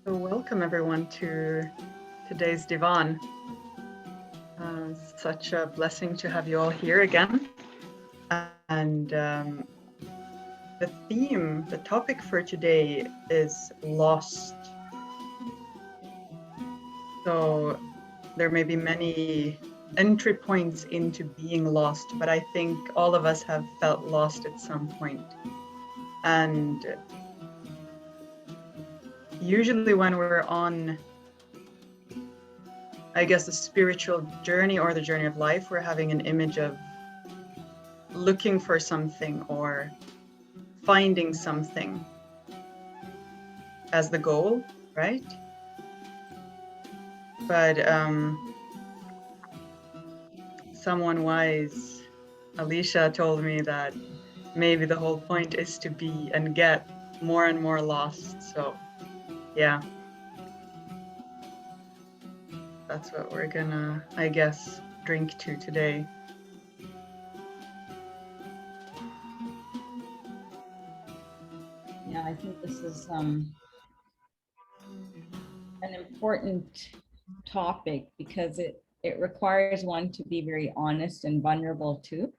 So welcome everyone to today's Divaan. Such a blessing to have you all here again. And the theme, the topic for today is lost. So there may be many entry points into being lost, but I think all of us have felt lost at some point. And usually when we're on, I guess, the spiritual journey or the journey of life, we're having an image of looking for something or finding something as the goal, right? But someone wise, Alicia, told me that maybe the whole point is to be and get more and more lost. So yeah, that's what we're gonna, I guess, drink to today. Yeah, I think this is an important topic because it requires one to be very honest and vulnerable too.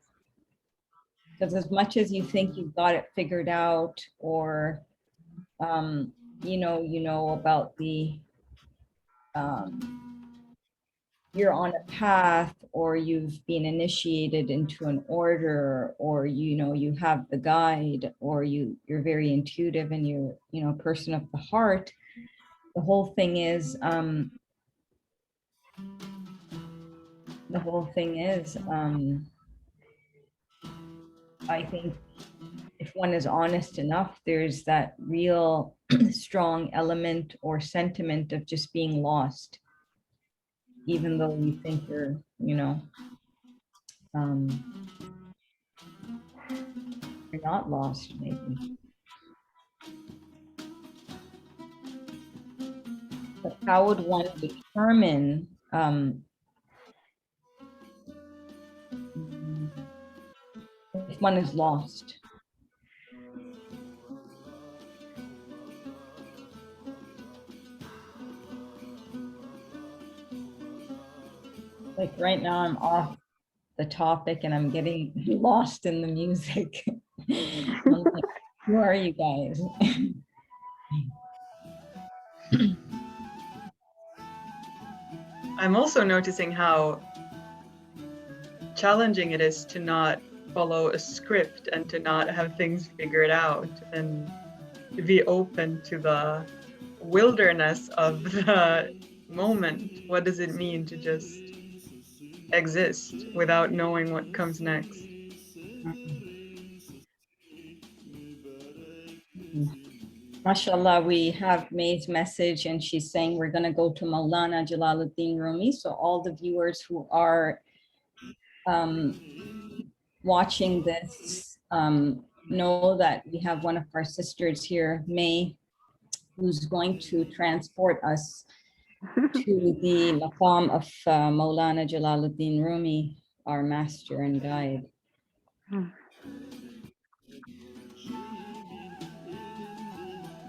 Because as much as you think you've got it figured out, or you know about the you're on a path, or you've been initiated into an order, or you have the guide, or you're very intuitive and you're a person of the heart. The whole thing is the whole thing is I think if one is honest enough, there's that real strong element or sentiment of just being lost, even though you think um, you're not lost, maybe. But how would one determine if one is lost? Like right now, I'm off the topic and I'm getting lost in the music. I'm like, who are you guys? I'm also noticing how challenging it is to not follow a script and to not have things figured out and to be open to the wilderness of the moment. What does it mean to just exist without knowing what comes next? MashaAllah, we have May's message and she's saying we're going to go to Maulana Jalaluddin Rumi. So all the viewers who are watching this know that we have one of our sisters here, May, who's going to transport us to the maqam of Maulana Jalaluddin Rumi, our master and guide.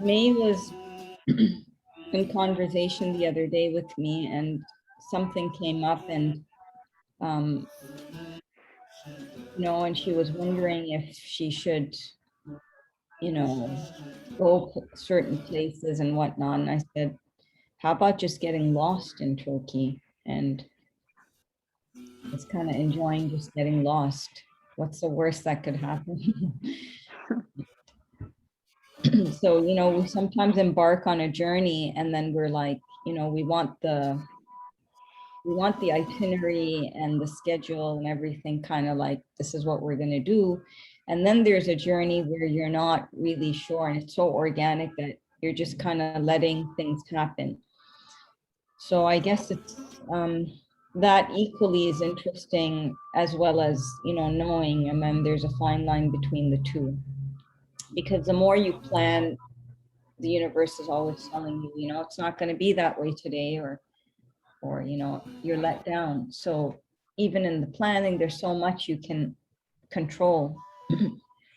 May was in conversation the other day with me and something came up and and she was wondering if she should, go certain places and whatnot. And I said, how about just getting lost in Turkey and just kind of enjoying just getting lost? What's the worst that could happen? So, we sometimes embark on a journey and then we're like, we want the itinerary and the schedule and everything kind of like, this is what we're going to do. And then there's a journey where you're not really sure and it's so organic that you're just kind of letting things happen. So I guess it's that equally is interesting as well as, knowing, and then there's a fine line between the two. Because the more you plan, the universe is always telling you, it's not going to be that way today, or you're let down. So even in the planning, there's so much you can control.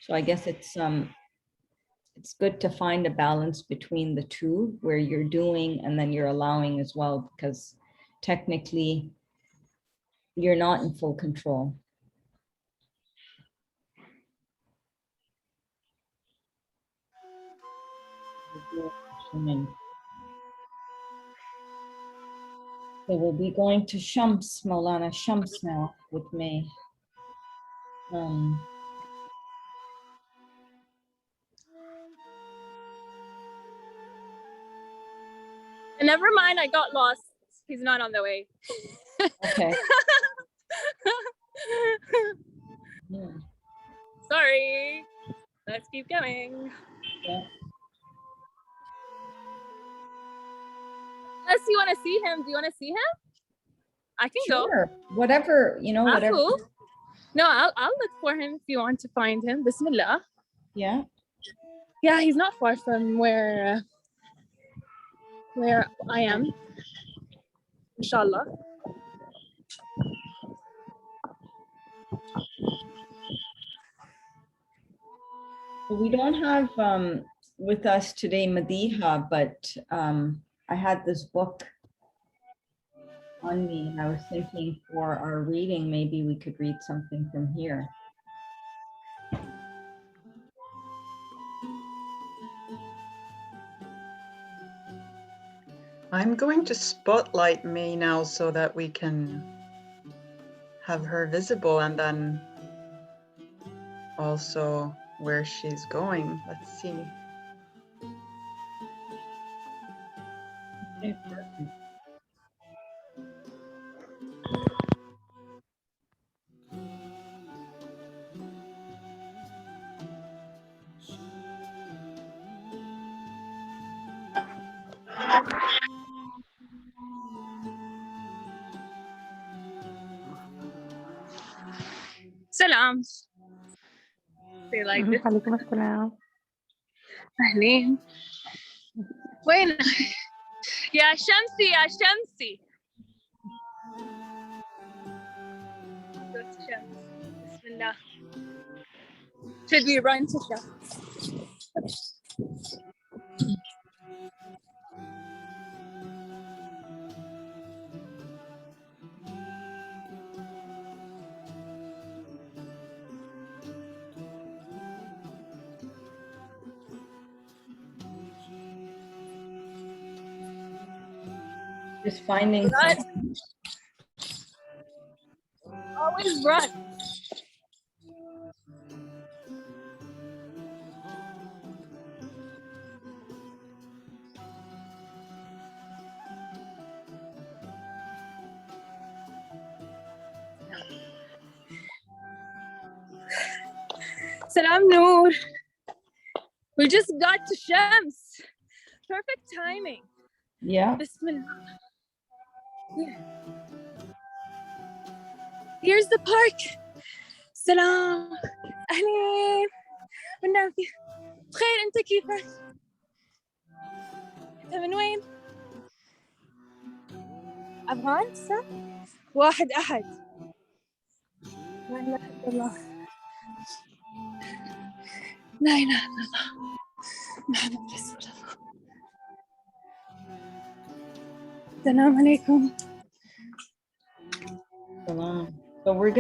So I guess it's it's good to find a balance between the two, where you're doing and then you're allowing as well, because technically you're not in full control. So we'll be going to Shams, Maulana Shams now with me. Never mind, I got lost. He's not on the way. Okay. Yeah. Sorry. Let's keep going. Yeah. Unless you want to see him. Do you want to see him? I can Sure. Whatever, you know, go. whatever. Cool. No, I'll look for him if you want to find him. Bismillah. Yeah. Yeah, he's not far from where I am. Inshallah. We don't have with us today Madiha, but I had this book on me and I was thinking for our reading, maybe we could read something from here. I'm going to spotlight May now so that we can have her visible, and then also where she's going. Let's see. Okay, perfect. Salam. Say like this. عليكم السلام. أهلين. وين؟ يا شمسي يا شمسي. Go to Shams. Bismillah. Should we run to Shams? Just finding Run. something. Always run. Salam Noor. We just got to Shams. Perfect timing. Yeah. Bismillah. Here's the park. Salam. أهلين. والناس بخير. أنت كيفك؟ أنت من وين؟ أفغان صح؟ واحد أحد. لا إله إلا الله. لا إله إلا الله. محمد رسول الله. السلام عليكم. So we're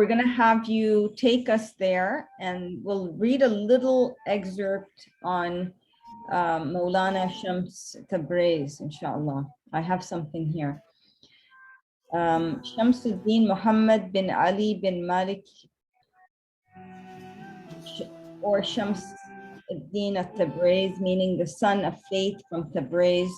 gonna have you take us there, and we'll read a little excerpt on Maulana Shams Tabriz, inshallah. I have something here. Shamsuddin Muhammad bin Ali bin Malik, or Shamsuddin at-Tabriz, meaning the son of faith from Tabriz,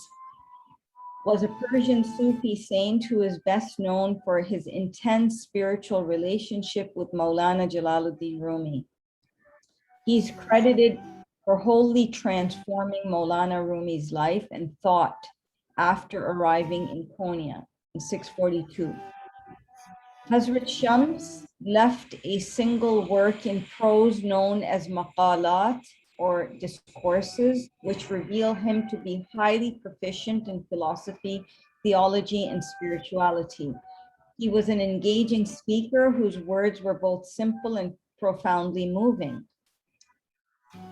was a Persian Sufi saint who is best known for his intense spiritual relationship with Maulana Jalaluddin Rumi. He's credited for wholly transforming Maulana Rumi's life and thought after arriving in Konya in 642. Hazrat Shams left a single work in prose known as maqalat, or discourses, which reveal him to be highly proficient in philosophy, theology, and spirituality. He was an engaging speaker whose words were both simple and profoundly moving.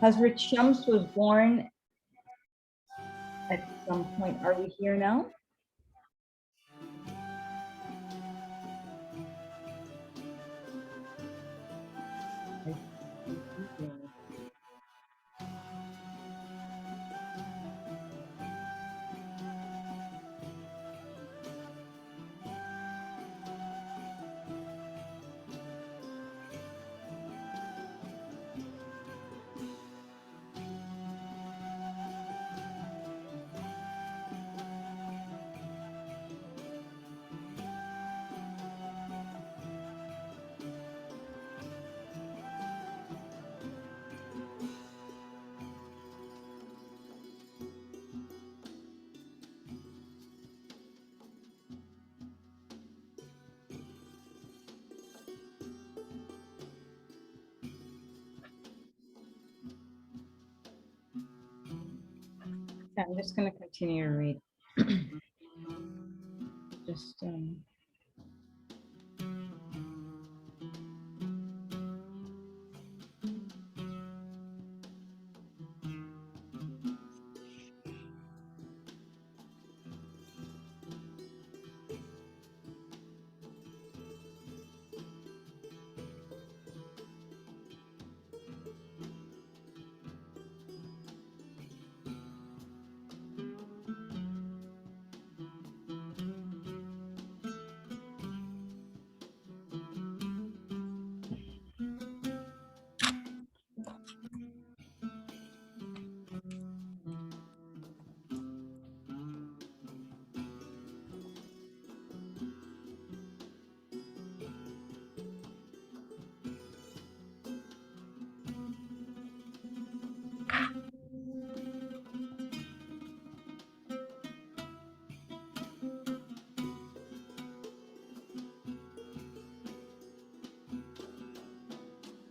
Hazrat Shams was born at some point. Are we here now? I'm just going to continue to read. Just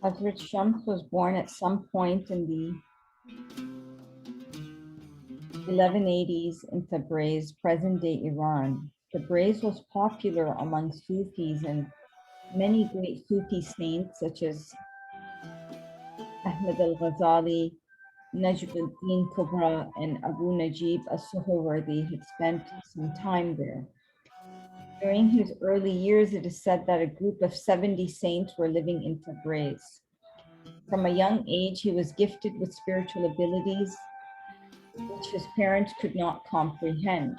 Hazrat Shams was born at some point in the 1180s in Tabriz, present-day Iran. Tabriz was popular among Sufis, and many great Sufi saints such as Ahmad al-Ghazali, Najm al-Din Kubra, and Abu Najib as-Suhrawardi had spent some time there. During his early years, it is said that a group of 70 saints were living in Tabriz. From a young age, he was gifted with spiritual abilities which his parents could not comprehend.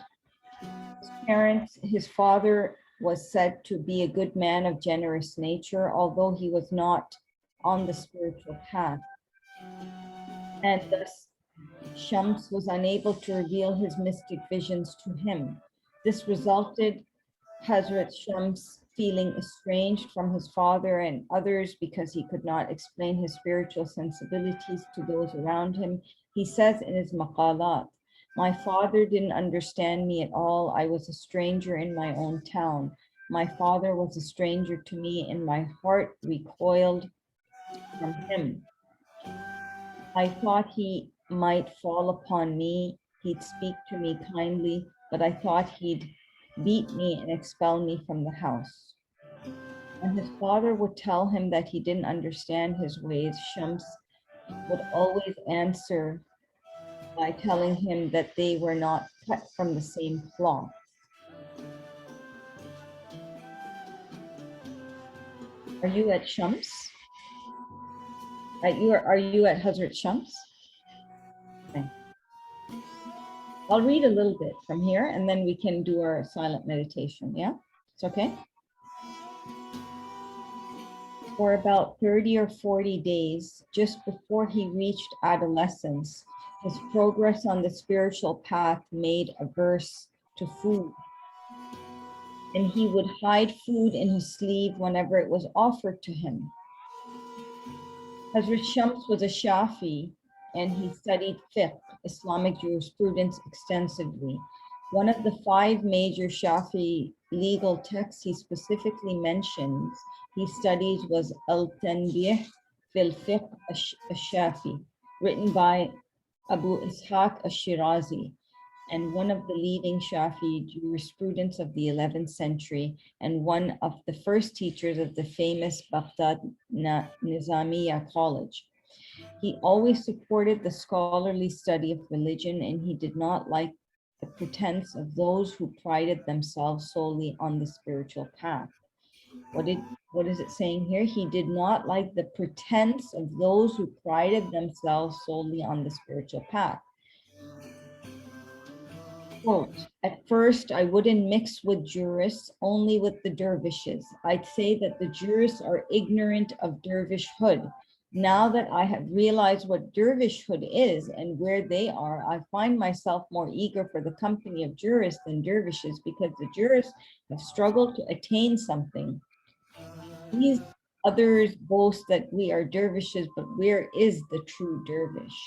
His father was said to be a good man of generous nature, although he was not on the spiritual path. And thus, Shams was unable to reveal his mystic visions to him. This resulted Hazrat Shams feeling estranged from his father and others because he could not explain his spiritual sensibilities to those around him. He says in his maqalat, "My father didn't understand me at all. I was a stranger in my own town. My father was a stranger to me, and my heart recoiled from him. I thought he might fall upon me. He'd speak to me kindly, but I thought he'd beat me and expel me from the house." When his father would tell him that he didn't understand his ways, Shams would always answer by telling him that they were not cut from the same cloth. Are you at Shams? Are you at Hazrat Shams? Okay. I'll read a little bit from here and then we can do our silent meditation. Yeah, it's okay. For about 30 or 40 days, just before he reached adolescence, his progress on the spiritual path made averse to food. And he would hide food in his sleeve whenever it was offered to him. Hazrat Shams was a Shafi and he studied fiqh, Islamic jurisprudence, extensively. One of the 5 major Shafi legal texts he specifically mentions he studies was Al-Tanbih fil Fiqh al-Shafi, written by Abu Ishaq al-Shirazi, and one of the leading Shafi jurisprudents of the 11th century, and one of the first teachers of the famous Baghdad Nizamiya College. He always supported the scholarly study of religion, and he did not like the pretense of those who prided themselves solely on the spiritual path. What is it saying here? He did not like the pretense of those who prided themselves solely on the spiritual path. Quote, at first, I wouldn't mix with jurists, only with the dervishes. I'd say that the jurists are ignorant of dervishhood. Now that I have realized what dervishhood is and where they are, I find myself more eager for the company of jurists than dervishes, because the jurists have struggled to attain something. These others boast that we are dervishes, but where is the true dervish?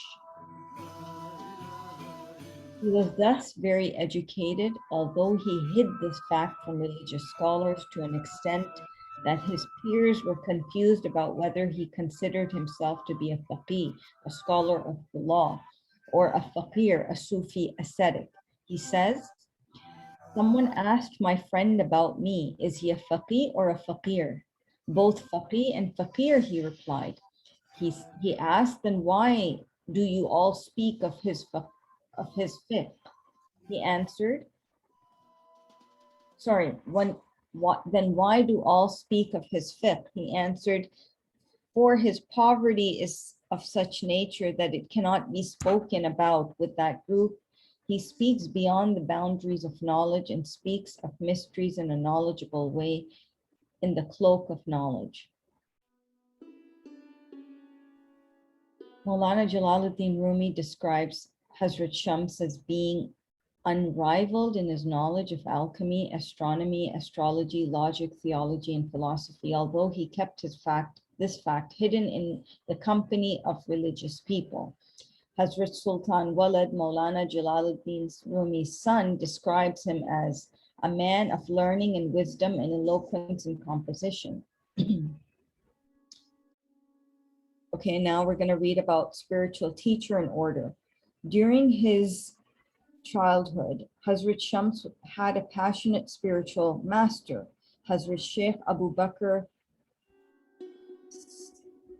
He was thus very educated, although he hid this fact from religious scholars to an extent that his peers were confused about whether he considered himself to be a faqih, a scholar of the law, or a faqir, a Sufi ascetic. He says, someone asked my friend about me, is he a faqih or a faqir? Both faqih and faqir, he replied. He asked, then why do you all speak of his fiqh? He answered, then why do all speak of his fiqh? He answered, for his poverty is of such nature that it cannot be spoken about with that group. He speaks beyond the boundaries of knowledge and speaks of mysteries in a knowledgeable way in the cloak of knowledge. Maulana Jalaluddin Rumi describes Hazrat Shams as being unrivaled in his knowledge of alchemy, astronomy, astrology, logic, theology, and philosophy, although he kept this fact hidden in the company of religious people. Hazrat Sultan Walad, Maulana Jalaluddin Rumi's son, describes him as a man of learning and wisdom and eloquence and composition. Okay, now we're going to read about spiritual teacher and order. During his childhood, Hazrat Shams had a passionate spiritual master. Hazrat Sheikh Abu Bakr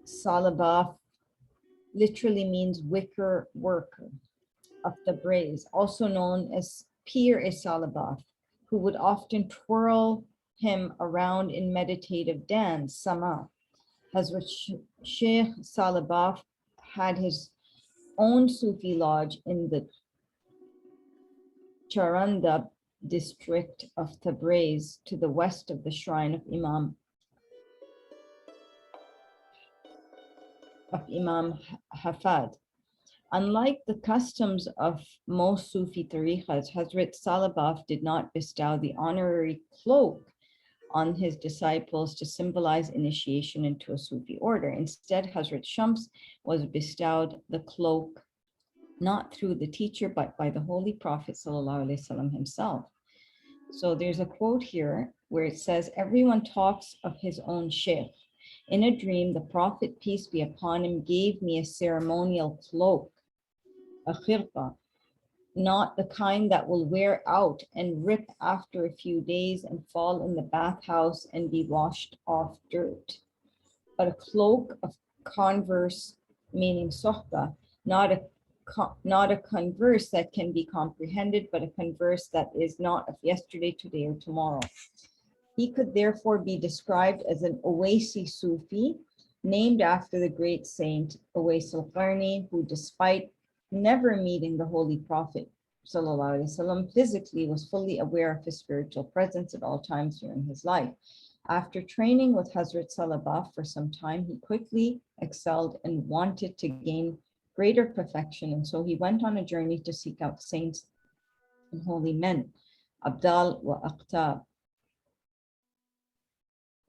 Salabaf literally means wicker worker of Tabriz, also known as Pir-e-Salabaf, who would often twirl him around in meditative dance, sama. Hazrat Sheikh Salabaf had his own Sufi lodge in the Charanda district of Tabriz, to the west of the shrine of Imam Hafad. Unlike the customs of most Sufi tariqas, Hazrat Salabaf did not bestow the honorary cloak on his disciples to symbolize initiation into a Sufi order. Instead, Hazrat Shams was bestowed the cloak not through the teacher, but by the Holy Prophet ﷺ himself. So there's a quote here where it says, everyone talks of his own sheikh. In a dream, the Prophet, peace be upon him, gave me a ceremonial cloak, a khirqa, not the kind that will wear out and rip after a few days and fall in the bathhouse and be washed off dirt, but a cloak of converse, meaning sohba, not a converse that can be comprehended, but a converse that is not of yesterday, today, or tomorrow. He could therefore be described as an Owaisi Sufi, named after the great saint Uwais al-Qarni, who, despite never meeting the Holy Prophet ﷺ physically, was fully aware of his spiritual presence at all times during his life. After training with Hazrat Salabaf for some time, he quickly excelled and wanted to gain greater perfection, and so he went on a journey to seek out saints and holy men, Abdal wa Aqtab.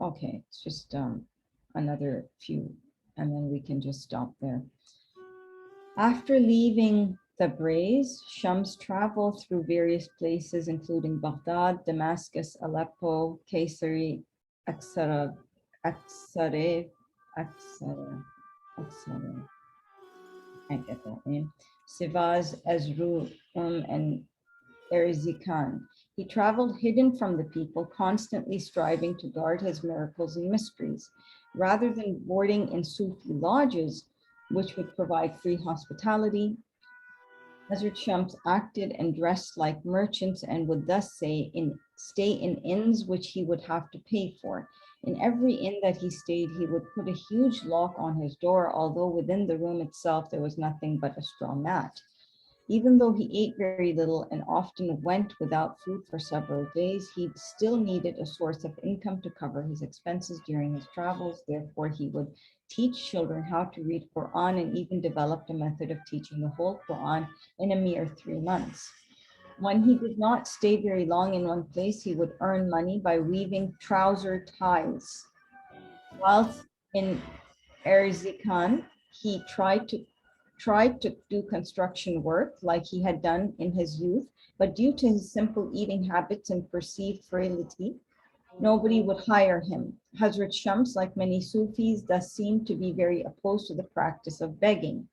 Okay, it's just another few, and then we can just stop there. After leaving Tabriz, Shams traveled through various places, including Baghdad, Damascus, Aleppo, Kayseri, Aksara, can't get that name, Sivas, Ezru, and Erzican. He traveled hidden from the people, constantly striving to guard his miracles and mysteries. Rather than boarding in Sufi lodges, which would provide free hospitality. Hazrat Shams acted and dressed like merchants and would thus stay in inns which he would have to pay for. In every inn that he stayed, he would put a huge lock on his door, although within the room itself there was nothing but a straw mat. Even though he ate very little and often went without food for several days, he still needed a source of income to cover his expenses during his travels. Therefore, he would teach children how to read Quran and even developed a method of teaching the whole Quran in a mere 3 months. When he did not stay very long in one place, he would earn money by weaving trouser ties. Whilst in Erzincan, he tried to do construction work like he had done in his youth, but due to his simple eating habits and perceived frailty, nobody would hire him. Hazrat Shams, like many Sufis, thus seemed to be very opposed to the practice of begging.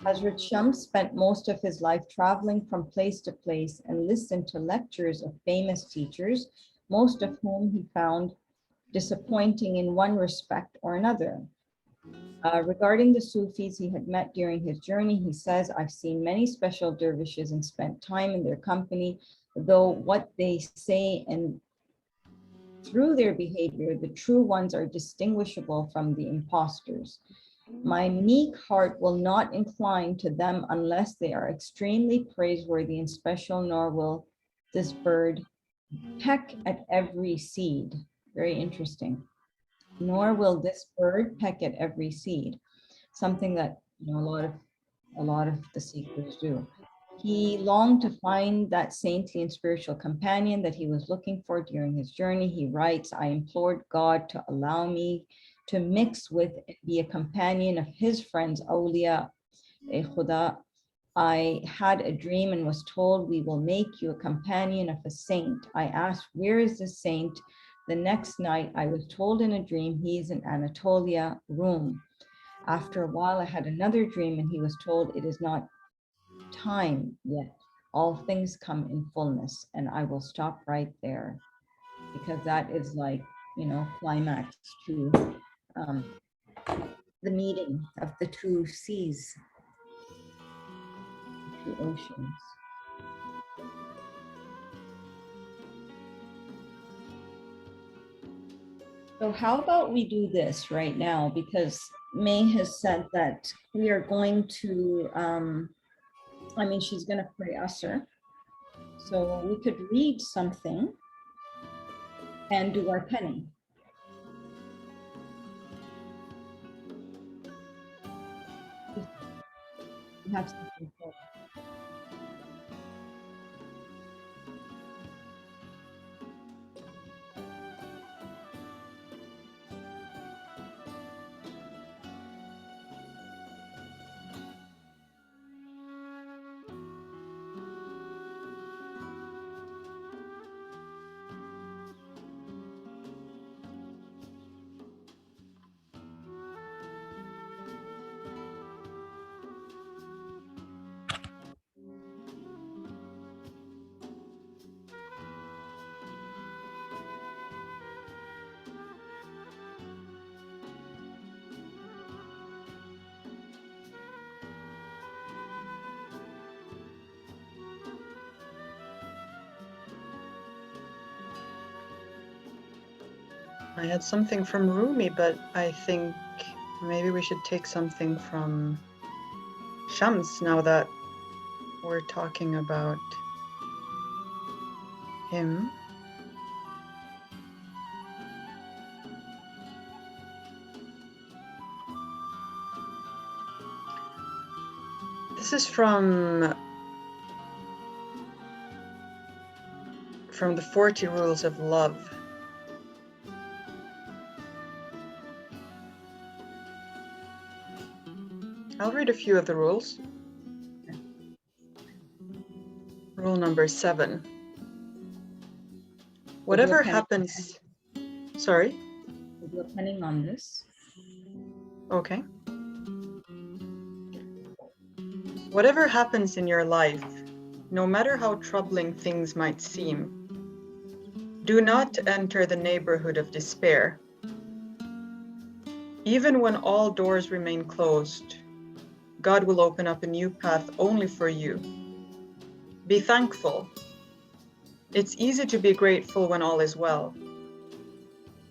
Hazrat Shams spent most of his life traveling from place to place and listened to lectures of famous teachers, most of whom he found disappointing in one respect or another. Regarding the Sufis he had met during his journey, he says, I've seen many special dervishes and spent time in their company, though what they say and through their behavior, the true ones are distinguishable from the impostors. My meek heart will not incline to them unless they are extremely praiseworthy and special, nor will this bird peck at every seed. Very interesting. Nor will this bird peck at every seed, something that a lot of the seekers do. He longed to find that saintly and spiritual companion that he was looking for during his journey. He writes, I implored God to allow me to mix with and be a companion of his friends, Awliya Khuda. I had a dream and was told, we will make you a companion of a saint. I asked, where is the saint? The next night, I was told in a dream, he is in Anatolia, Rome. After a while, I had another dream and he was told, it is not time yet. All things come in fullness. And I will stop right there because that is like, climax to the meeting of the two seas, the two oceans. So how about we do this right now? Because May has said that we are going to, she's going to pray Asr. So we could read something and do our penning. We have something for I had something from Rumi, but I think maybe we should take something from Shams now that we're talking about him. This is from the 40 Rules of Love. I'll read a few of the rules. Rule number 7. Whatever happens, sorry? We're penning on this. Okay. Whatever happens in your life, no matter how troubling things might seem, do not enter the neighborhood of despair. Even when all doors remain closed, God will open up a new path only for you. Be thankful. It's easy to be grateful when all is well.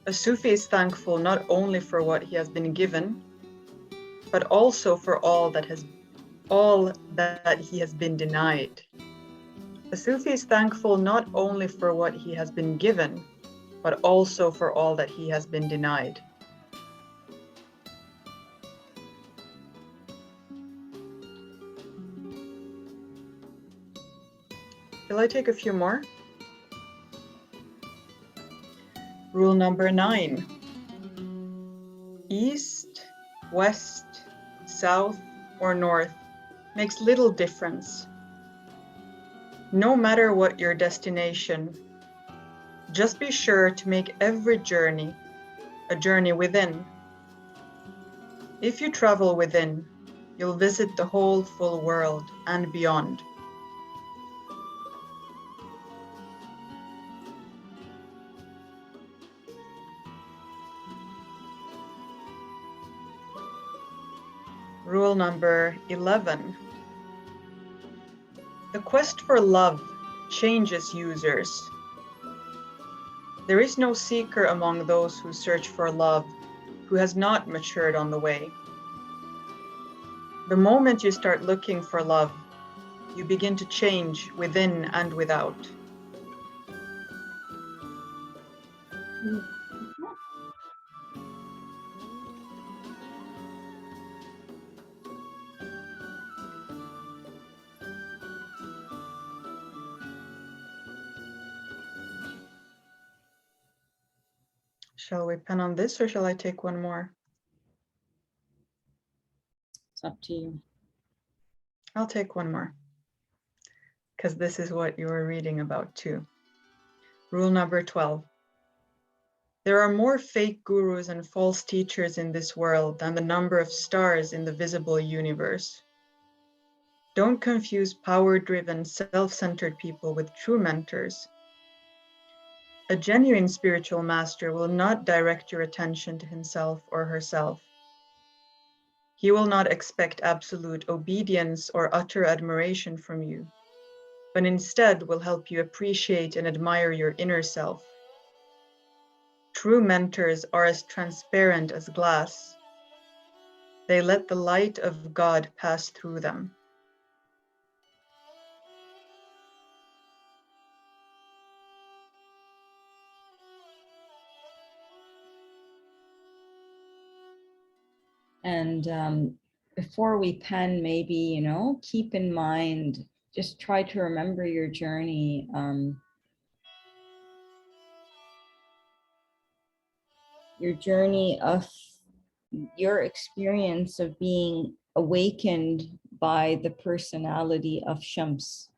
A Sufi is thankful not only for what he has been given, but also for all that he has been denied. A Sufi is thankful not only for what he has been given, but also for all that he has been denied. Shall I take a few more? Rule number 9. East, west, south, or north makes little difference. No matter what your destination, just be sure to make every journey a journey within. If you travel within, you'll visit the whole full world and beyond. Rule number 11. The quest for love changes users. There is no seeker among those who search for love who has not matured on the way. The moment you start looking for love, you begin to change within and without. Shall we pen on this or shall I take one more? It's up to you. I'll take one more, because this is what you were reading about too. Rule number 12. There are more fake gurus and false teachers in this world than the number of stars in the visible universe. Don't confuse power-driven, self-centered people with true mentors. A genuine spiritual master will not direct your attention to himself or herself. He will not expect absolute obedience or utter admiration from you, but instead will help you appreciate and admire your inner self. True mentors are as transparent as glass. They let the light of God pass through them. And before we pen, maybe, keep in mind, just try to remember your journey. Your journey of your experience of being awakened by the personality of Shams,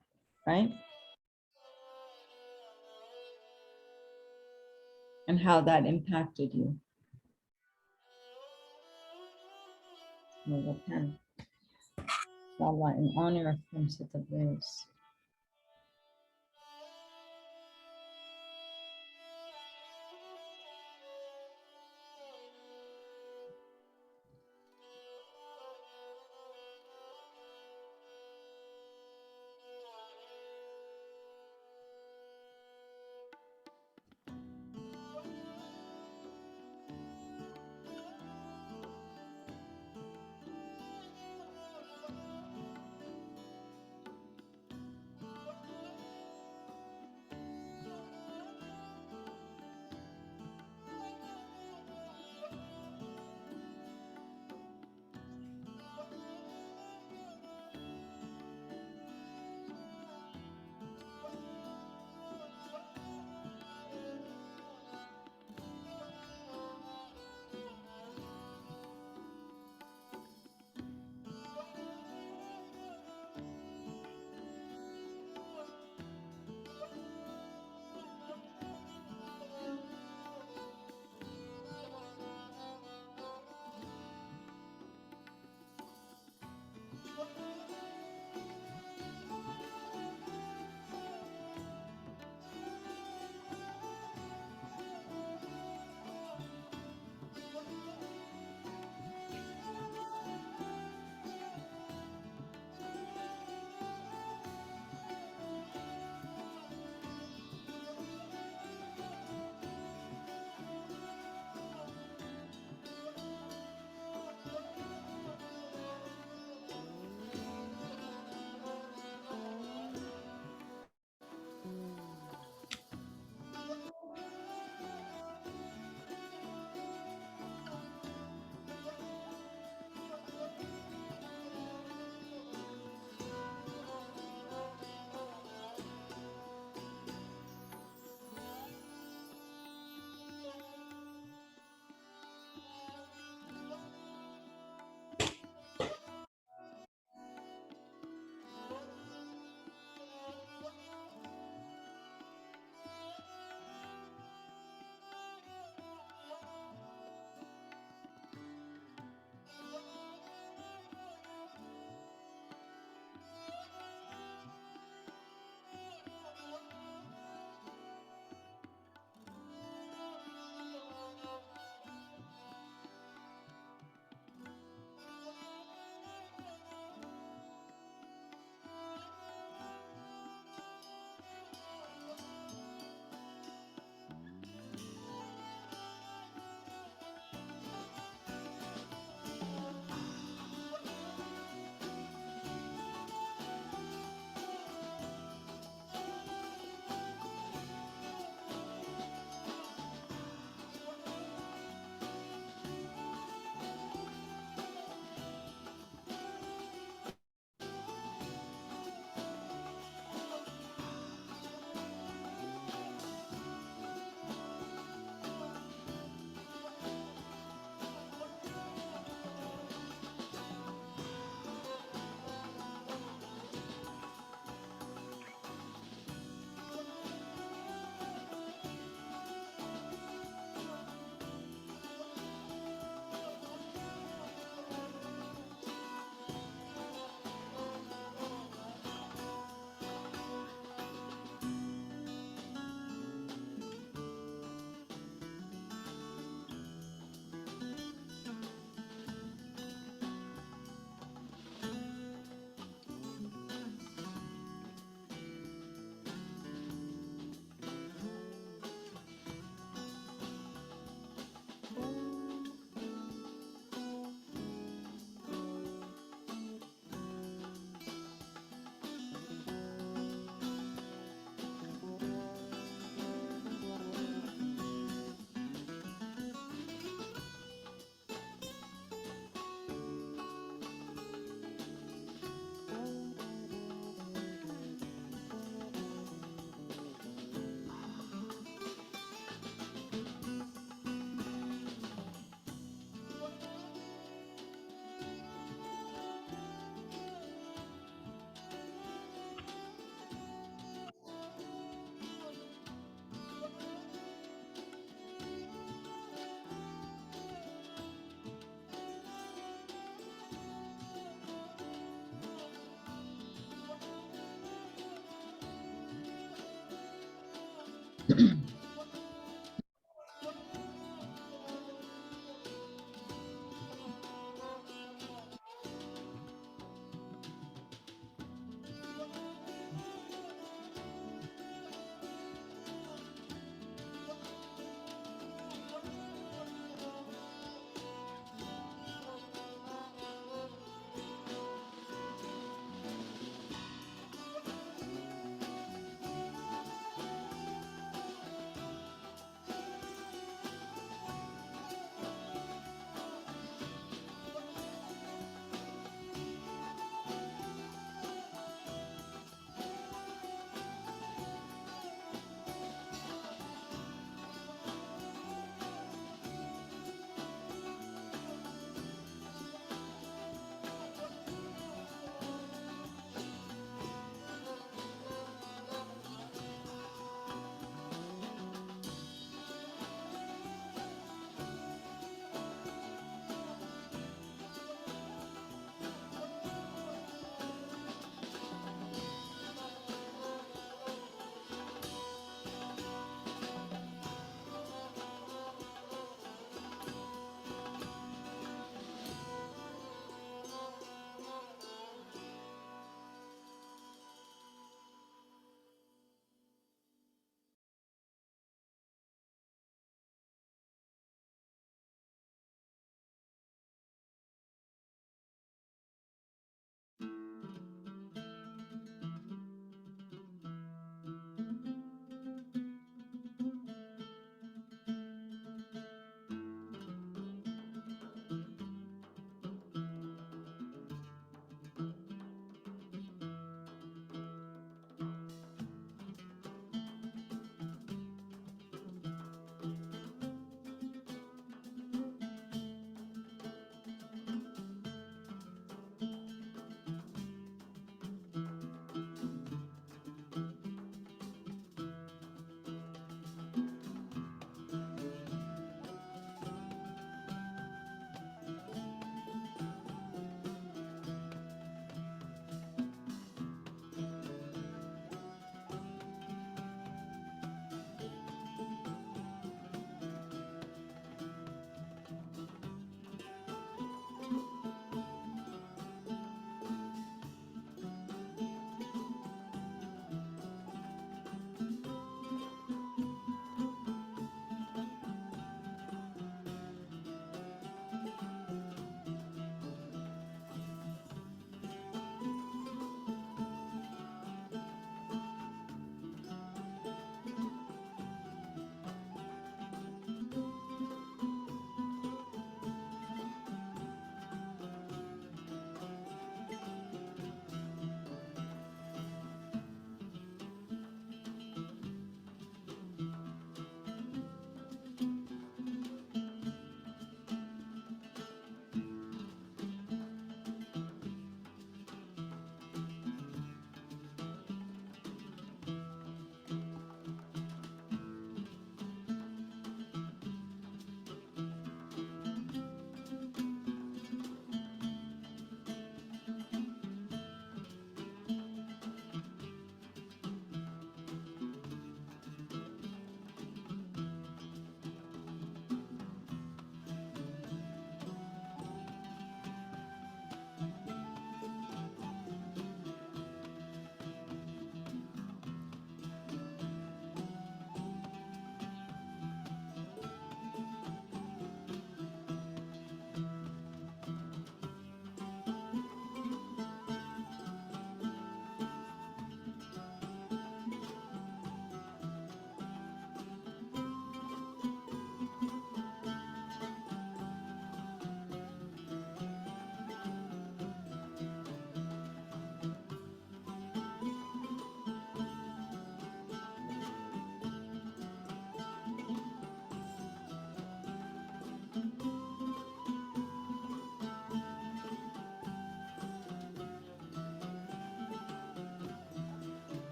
right? And how that impacted you. Inshallah, in honor of Shams Tabriz.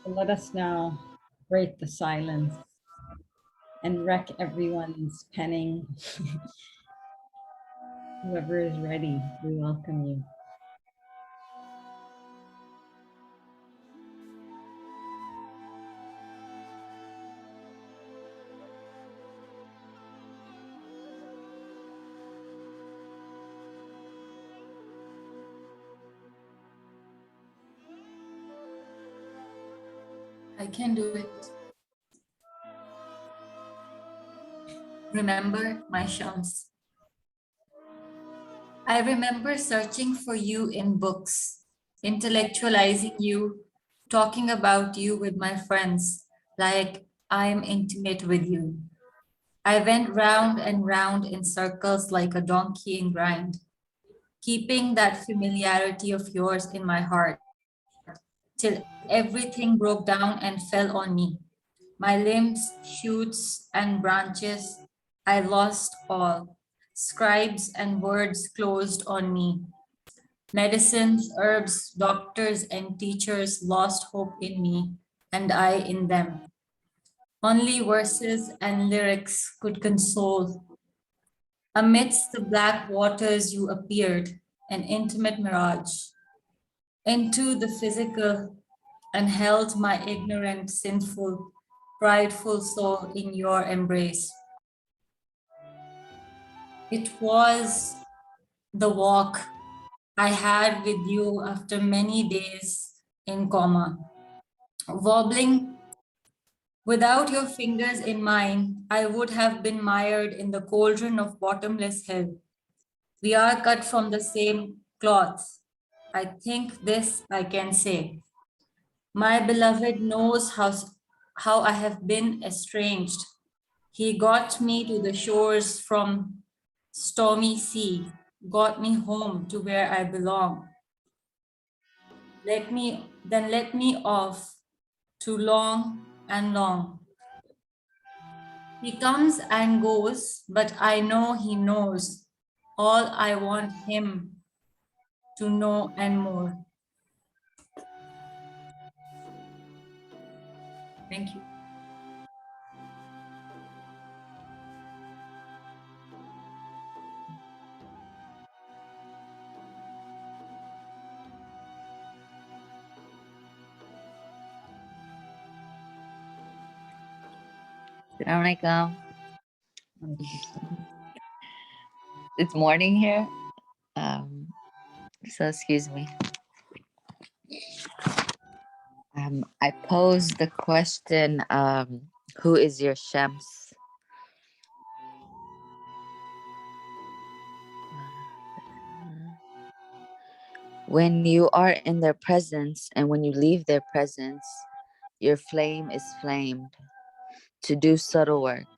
So let us now break the silence and wreck everyone's penning. Whoever is ready, we welcome you. I can do it. Remember, my Shams. I remember searching for you in books, intellectualizing you, talking about you with my friends, like I am intimate with you. I went round and round in circles like a donkey in grind, keeping that familiarity of yours in my heart, till everything broke down and fell on me. My limbs, shoots, and branches, I lost all. Scribes and words closed on me. Medicines, herbs, doctors, and teachers lost hope in me, and I in them. Only verses and lyrics could console. Amidst the black waters, you appeared, an intimate mirage. Into the physical, and held my ignorant, sinful, prideful soul in your embrace. It was the walk I had with you after many days in coma. Wobbling without your fingers in mine, I would have been mired in the cauldron of bottomless hell. We are cut from the same cloth. I think this I can say. My beloved knows how I have been estranged. He got me to the shores from stormy sea, got me home to where I belong. Let me off to long and long. He comes and goes, but I know he knows all I want him to know and more. Thank you. Assalamualaikum. It's morning here. So excuse me. I posed the question, who is your Shams? When you are in their presence and when you leave their presence, your flame is flamed. To do subtle work,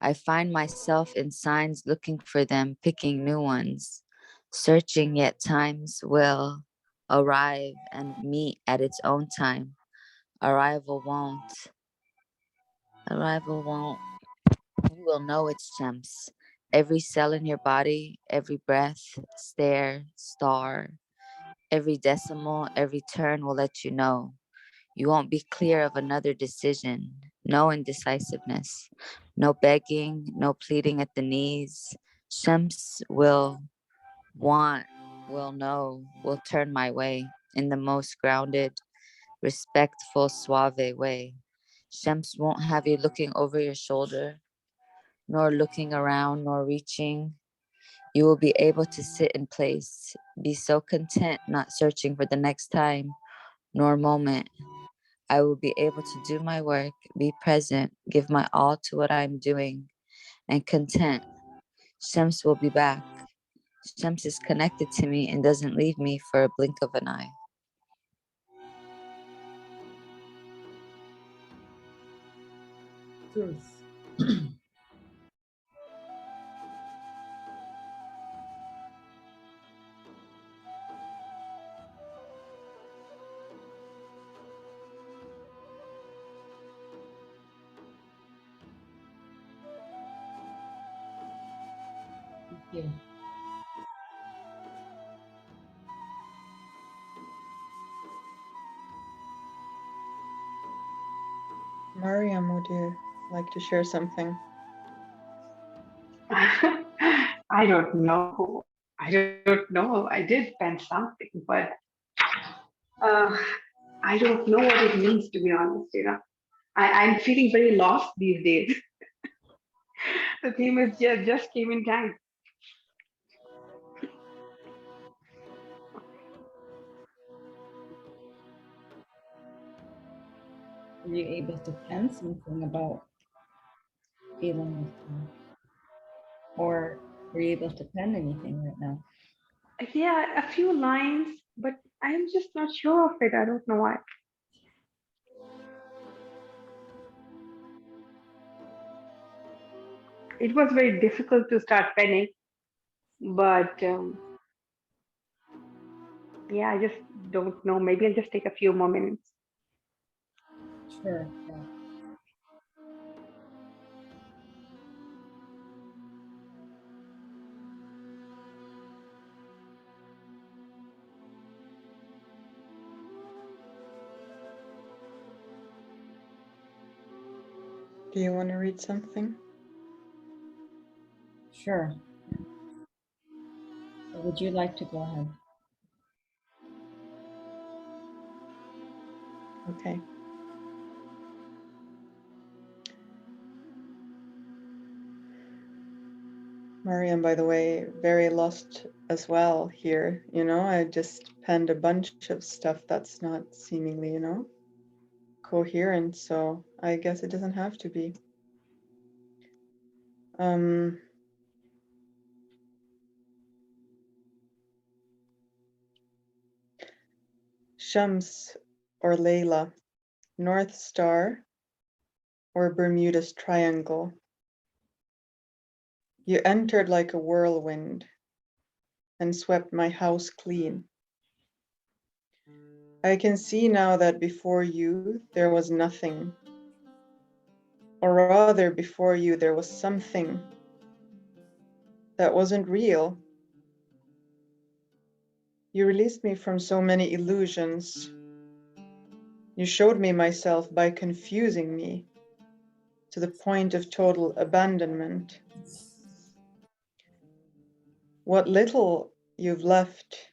I find myself in signs looking for them, picking new ones, searching, yet times will arrive and meet at its own time. Arrival won't. You will know its gems. Every cell in your body, every breath, stare, star, every decimal, every turn will let you know. You won't be clear of another decision. No indecisiveness. No begging, no pleading at the knees. Shams will want, will know, will turn my way in the most grounded, respectful, suave way. Shams won't have you looking over your shoulder, nor looking around, nor reaching. You will be able to sit in place, be so content, not searching for the next time, nor moment. I will be able to do my work, be present, give my all to what I'm doing, and content. Shams will be back. Shams is connected to me and doesn't leave me for a blink of an eye. Truth. Thank you. Mariam, would you like to share something? I don't know. I don't know. I did pen something, but uh, I don't know what it means, to be honest. I'm feeling very lost these days. The theme is just came in time. Were you able to pen something about feeling this way? Or were you able to pen anything right now? Yeah, a few lines, but I'm just not sure of it. I don't know why. It was very difficult to start penning, but yeah, I just don't know. Maybe I'll just take a few more minutes. Sure. Yeah. Do you want to read something? Sure. Or would you like to go ahead? Okay. Mariam, by the way, very lost as well here. I just penned a bunch of stuff that's not seemingly, coherent. So I guess it doesn't have to be. Shams or Layla, North Star or Bermuda's Triangle. You entered like a whirlwind and swept my house clean. I can see now that before you there was nothing, or rather before you there was something that wasn't real. You released me from so many illusions. You showed me myself by confusing me to the point of total abandonment. What little you've left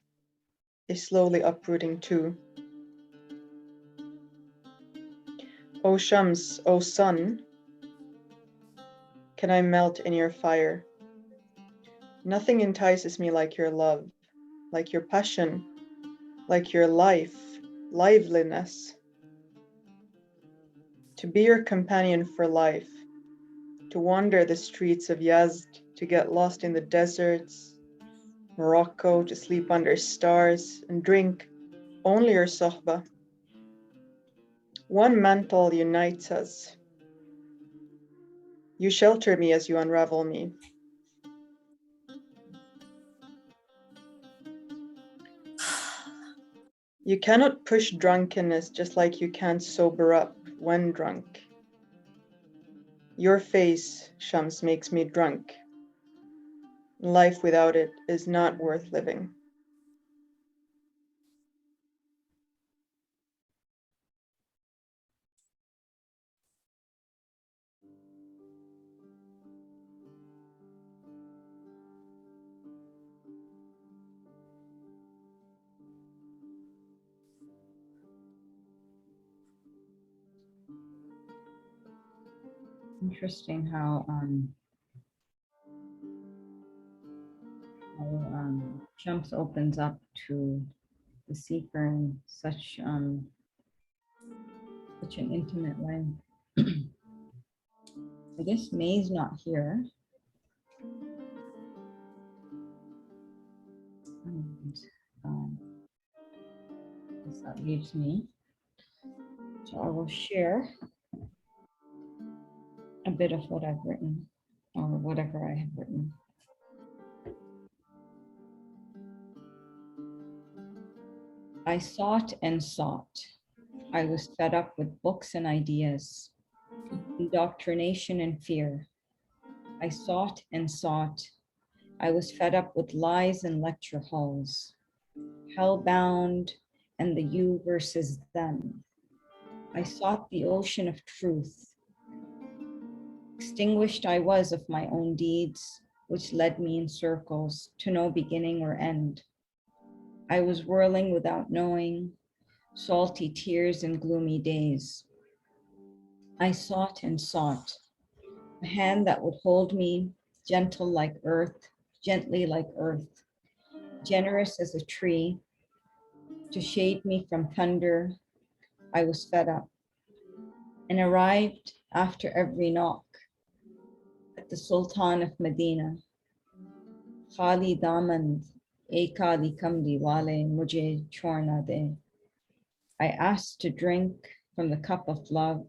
is slowly uprooting too. O Shams, O sun, can I melt in your fire? Nothing entices me like your love, like your passion, like your life, liveliness. To be your companion for life, to wander the streets of Yazd, to get lost in the deserts, Morocco, to sleep under stars and drink only your sohbah. One mantle unites us. You shelter me as you unravel me. You cannot push drunkenness just like you can't sober up when drunk. Your face, Shams, makes me drunk. Life without it is not worth living. Interesting how Chumps opens up to the seeker in such an intimate way. I guess May's not here. And I guess that leaves me. So I will share a bit of what I've written, or whatever I have written. I sought and sought. I was fed up with books and ideas, indoctrination and fear. I sought and sought. I was fed up with lies and lecture halls, hellbound and the you versus them. I sought the ocean of truth. Extinguished I was of my own deeds, which led me in circles to no beginning or end. I was whirling without knowing, salty tears and gloomy days. I sought and sought a hand that would hold me, gentle like earth, gently like earth, generous as a tree, to shade me from thunder. I was fed up and arrived after every knock at the Sultan of Medina. Khali damand, ek kali kamli wale mujhe chorna de. I asked to drink from the cup of love.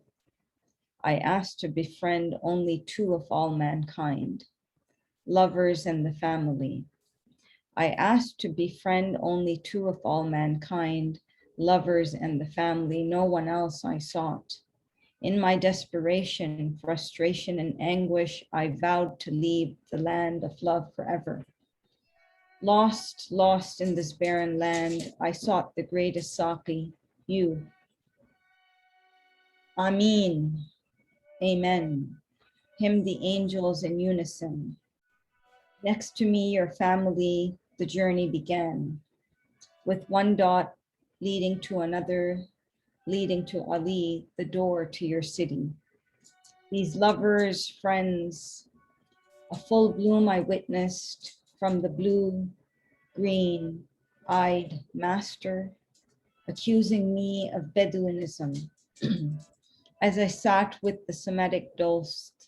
I asked to befriend only two of all mankind, lovers and the family. I asked to befriend only two of all mankind, lovers and the family, no one else I sought. In my desperation, frustration, and anguish, I vowed to leave the land of love forever. Lost, lost in this barren land, I sought the greatest Saki, you. Amin, amen. Hymn the angels in unison. Next to me, your family, the journey began. With one dot leading to another, leading to Ali, the door to your city. These lovers, friends, a full bloom I witnessed from the blue, green-eyed master, accusing me of Bedouinism. As I sat with the Semitic dost,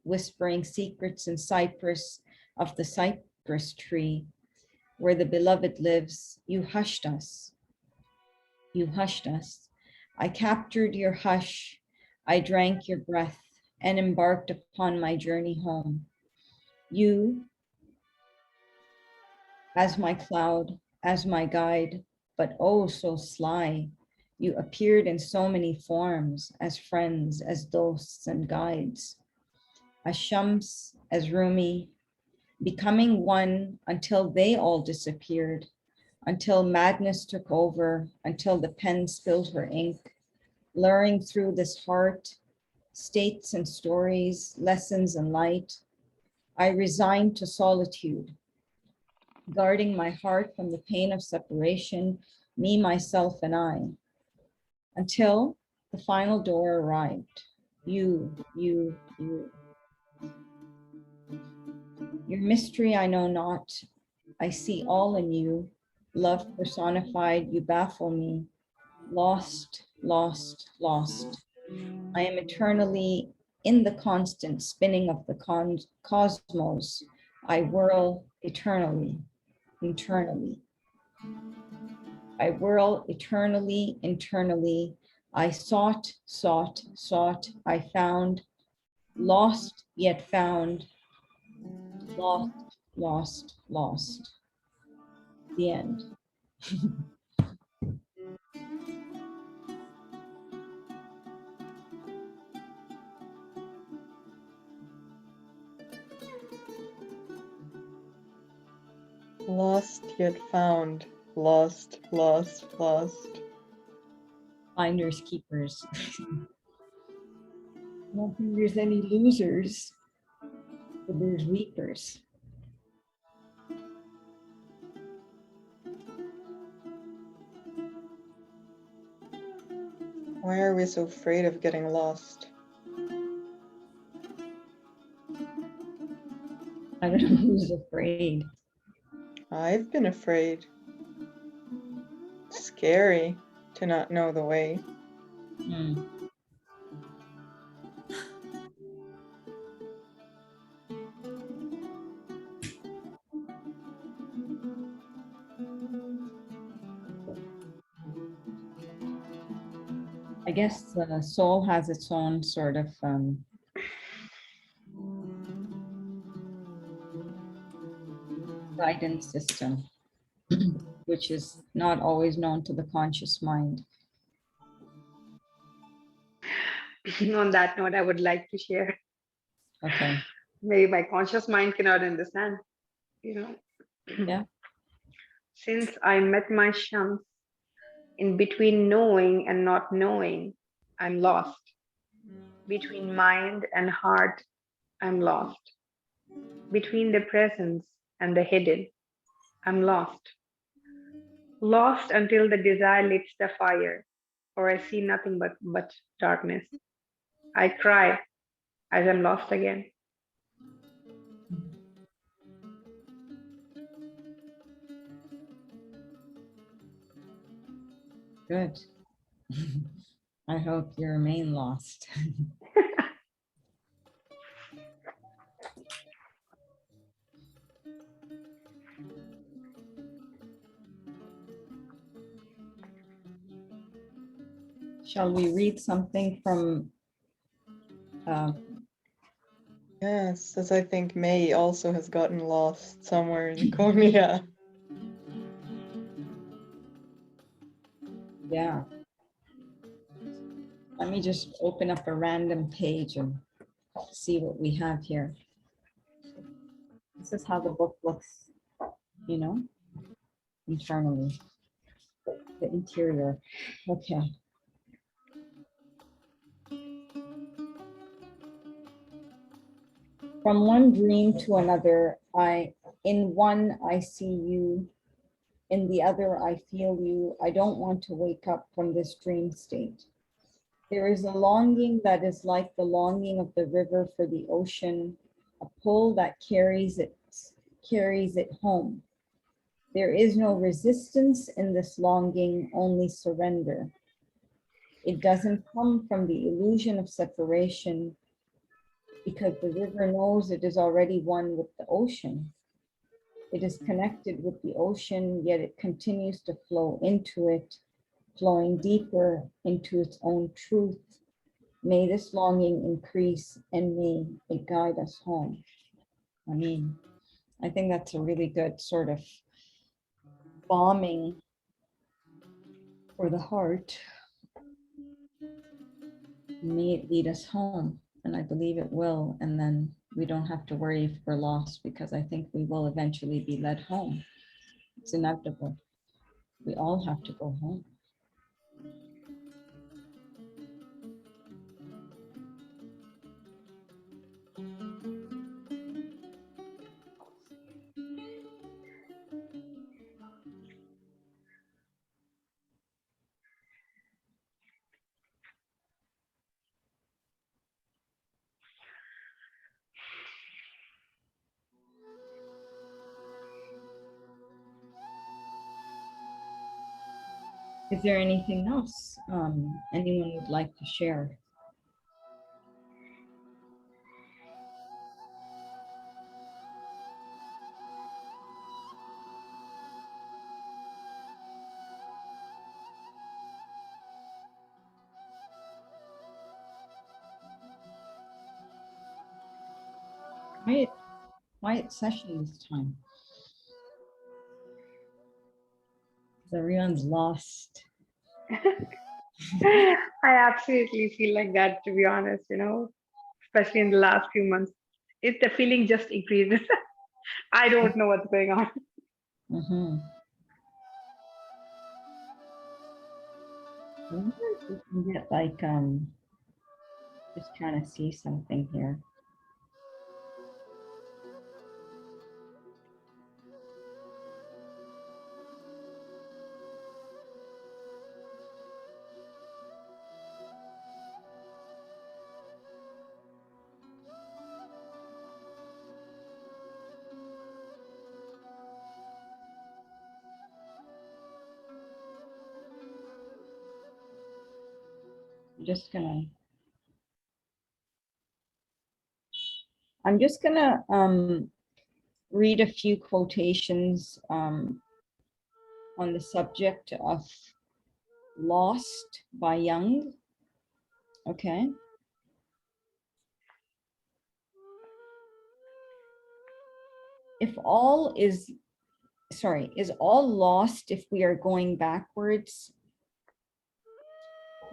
whispering secrets in cypress of the cypress tree, where the beloved lives, you hushed us. You hushed us. I captured your hush. I drank your breath and embarked upon my journey home. You, as my cloud, as my guide, but oh so sly. You appeared in so many forms, as friends, as dosts and guides, as Shams, as Rumi, becoming one until they all disappeared, until madness took over, until the pen spilled her ink, luring through this heart, states and stories, lessons and light. I resigned to solitude, guarding my heart from the pain of separation, me, myself, and I, until the final door arrived. You. Your mystery I know not. I see all in you. Love personified, you baffle me. Lost, lost, lost. I am eternally in the constant spinning of the cosmos. I whirl eternally, internally. I whirl eternally, internally. I sought, sought, sought. I found, lost yet found, lost, lost, lost. The end. Lost yet found. Lost, lost, lost. Finders keepers. I don't think there's any losers, but there's weepers. Why are we so afraid of getting lost? I don't know who's afraid. I've been afraid. It's scary to not know the way. I guess the soul has its own sort of guidance system, which is not always known to the conscious mind. On that note, I would like to share. Okay. Maybe my conscious mind cannot understand, you know. Yeah. Since I met my Shams, In between knowing and not knowing, I'm lost. Between mind and heart, I'm lost. Between the presence and the hidden, I'm lost. Lost until the desire lights the fire, or I see nothing but darkness. I cry as I'm lost again. Good. I hope you remain lost. Shall we read something from Yes, as I think May also has gotten lost somewhere in Korea. yeah. Let me just open up a random page and see what we have here. This is how the book looks, you know, internally, the interior. Okay. From one dream to another, in one I see you, in the other I feel you. I don't want to wake up from this dream state. There is a longing that is like the longing of the river for the ocean, a pull that carries it home. There is no resistance in this longing, only surrender. It doesn't come from the illusion of separation because the river knows it is already one with the ocean. It is connected with the ocean, yet it continues to flow into it, flowing deeper into its own truth. May this longing increase and may it guide us home. I mean, I think that's a really good sort of bombing for the heart. May it lead us home, and I believe it will, and then we don't have to worry if we're lost, because I think we will eventually be led home. It's inevitable. We all have to go home. Is there anything else anyone would like to share? Quiet session this time. Everyone's lost. I absolutely feel like that, to be honest, especially in the last few months. The feeling just increases. I don't know what's going on. Mm-hmm. I wonder if we can get like just trying to see something here. I'm just gonna read a few quotations on the subject of Lost by Jung. Okay. Is all lost if we are going backwards?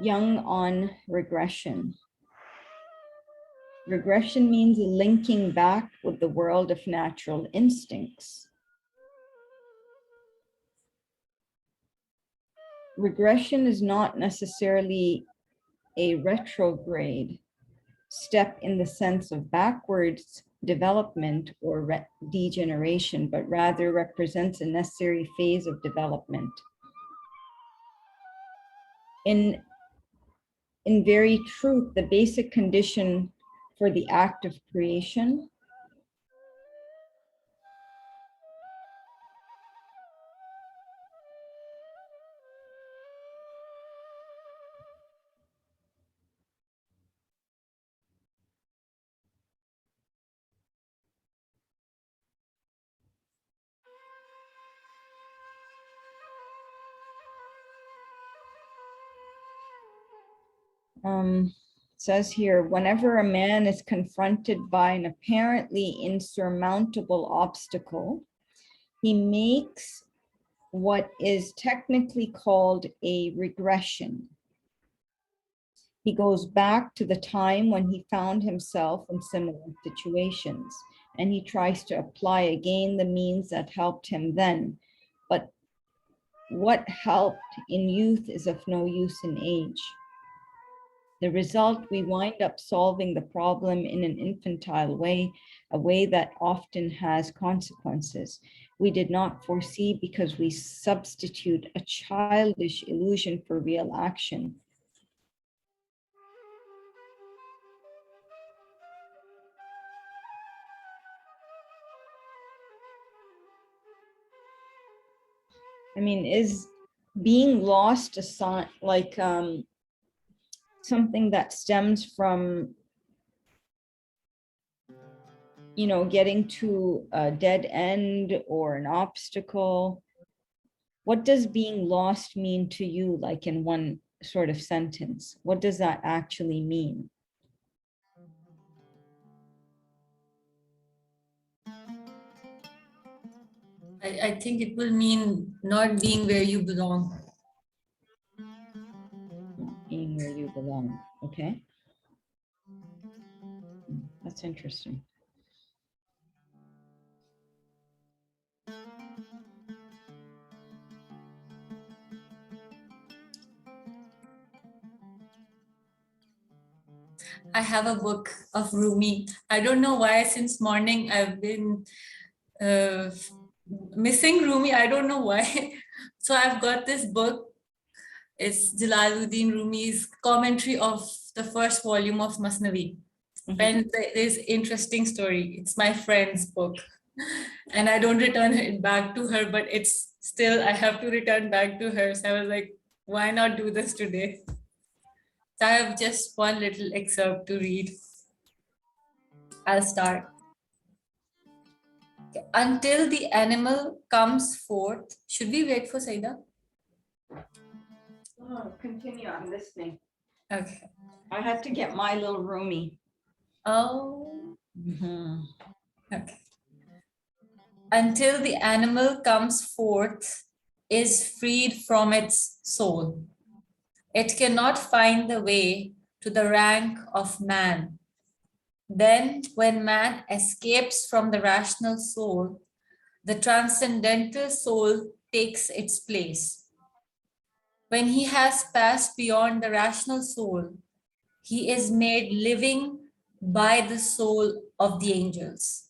Jung on regression. Regression means linking back with the world of natural instincts. regression is not necessarily a retrograde step in the sense of backwards development or degeneration, but rather represents a necessary phase of development. In very truth, the basic condition for the act of creation says here, whenever a man is confronted by an apparently insurmountable obstacle, he makes what is technically called a regression. He goes back to the time when he found himself in similar situations, and he tries to apply again the means that helped him then. But what helped in youth is of no use in age. The result, we wind up solving the problem in an infantile way, a way that often has consequences we did not foresee because we substitute a childish illusion for real action. I mean, is being lost a sign, like something that stems from, you know, getting to a dead end or an obstacle? What does being lost mean to you, like in one sort of sentence? What does that actually mean? I think it will mean not being where you belong. Not being where you belong, okay? That's interesting. I have a book of Rumi. I don't know why since morning I've been missing Rumi. I don't know why. So I've got this book. It's Jalaluddin Rumi's commentary of the first volume of Masnavi. And there's interesting story. It's my friend's book. And I don't return it back to her, but it's still, I have to return back to her. So I was like, why not do this today? So I have just one little excerpt to read. I'll start. Until the animal comes forth. Should we wait for Saida? Oh, continue, I'm listening. Okay. I had to get my little Rumi. Oh. Mm-hmm. Okay. Until the animal comes forth, is freed from its soul. It cannot find the way to the rank of man. Then, when man escapes from the rational soul, the transcendental soul takes its place. When he has passed beyond the rational soul, he is made living by the soul of the angels.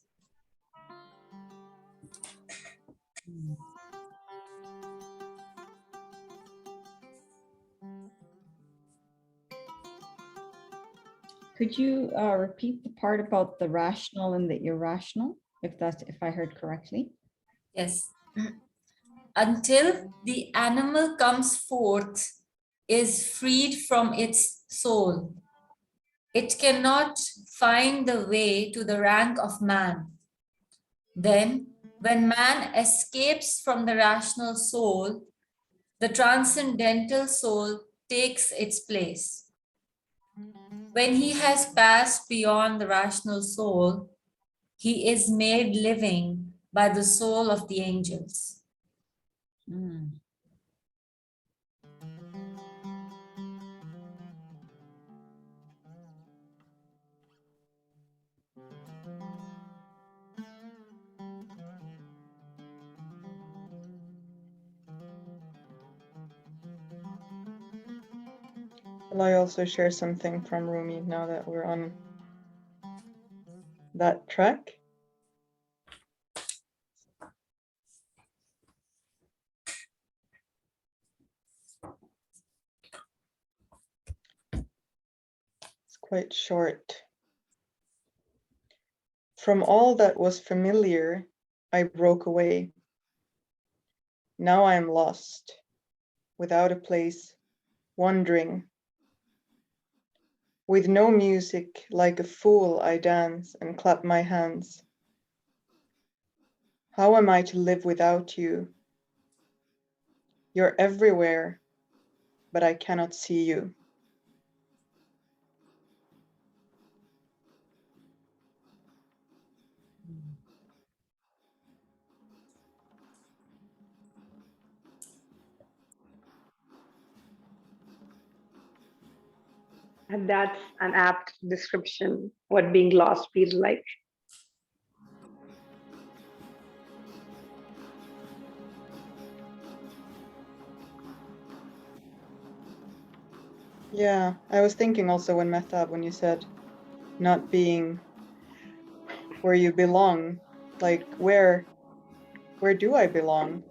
Could you repeat the part about the rational and the irrational, if I heard correctly? Yes. Until the animal comes forth, is freed from its soul. It cannot find the way to the rank of man. Then, when man escapes from the rational soul, the transcendental soul takes its place. When he has passed beyond the rational soul, he is made living by the soul of the angels. Mm. Will I also share something from Rumi now that we're on that track? It's quite short. From all that was familiar, I broke away. Now I am lost, without a place, wandering. With no music, like a fool, I dance and clap my hands. How am I to live without you? You're everywhere, but I cannot see you. And that's an apt description what being lost feels like. Yeah, I was thinking also when Mehtab, when you said not being where you belong, like where do I belong?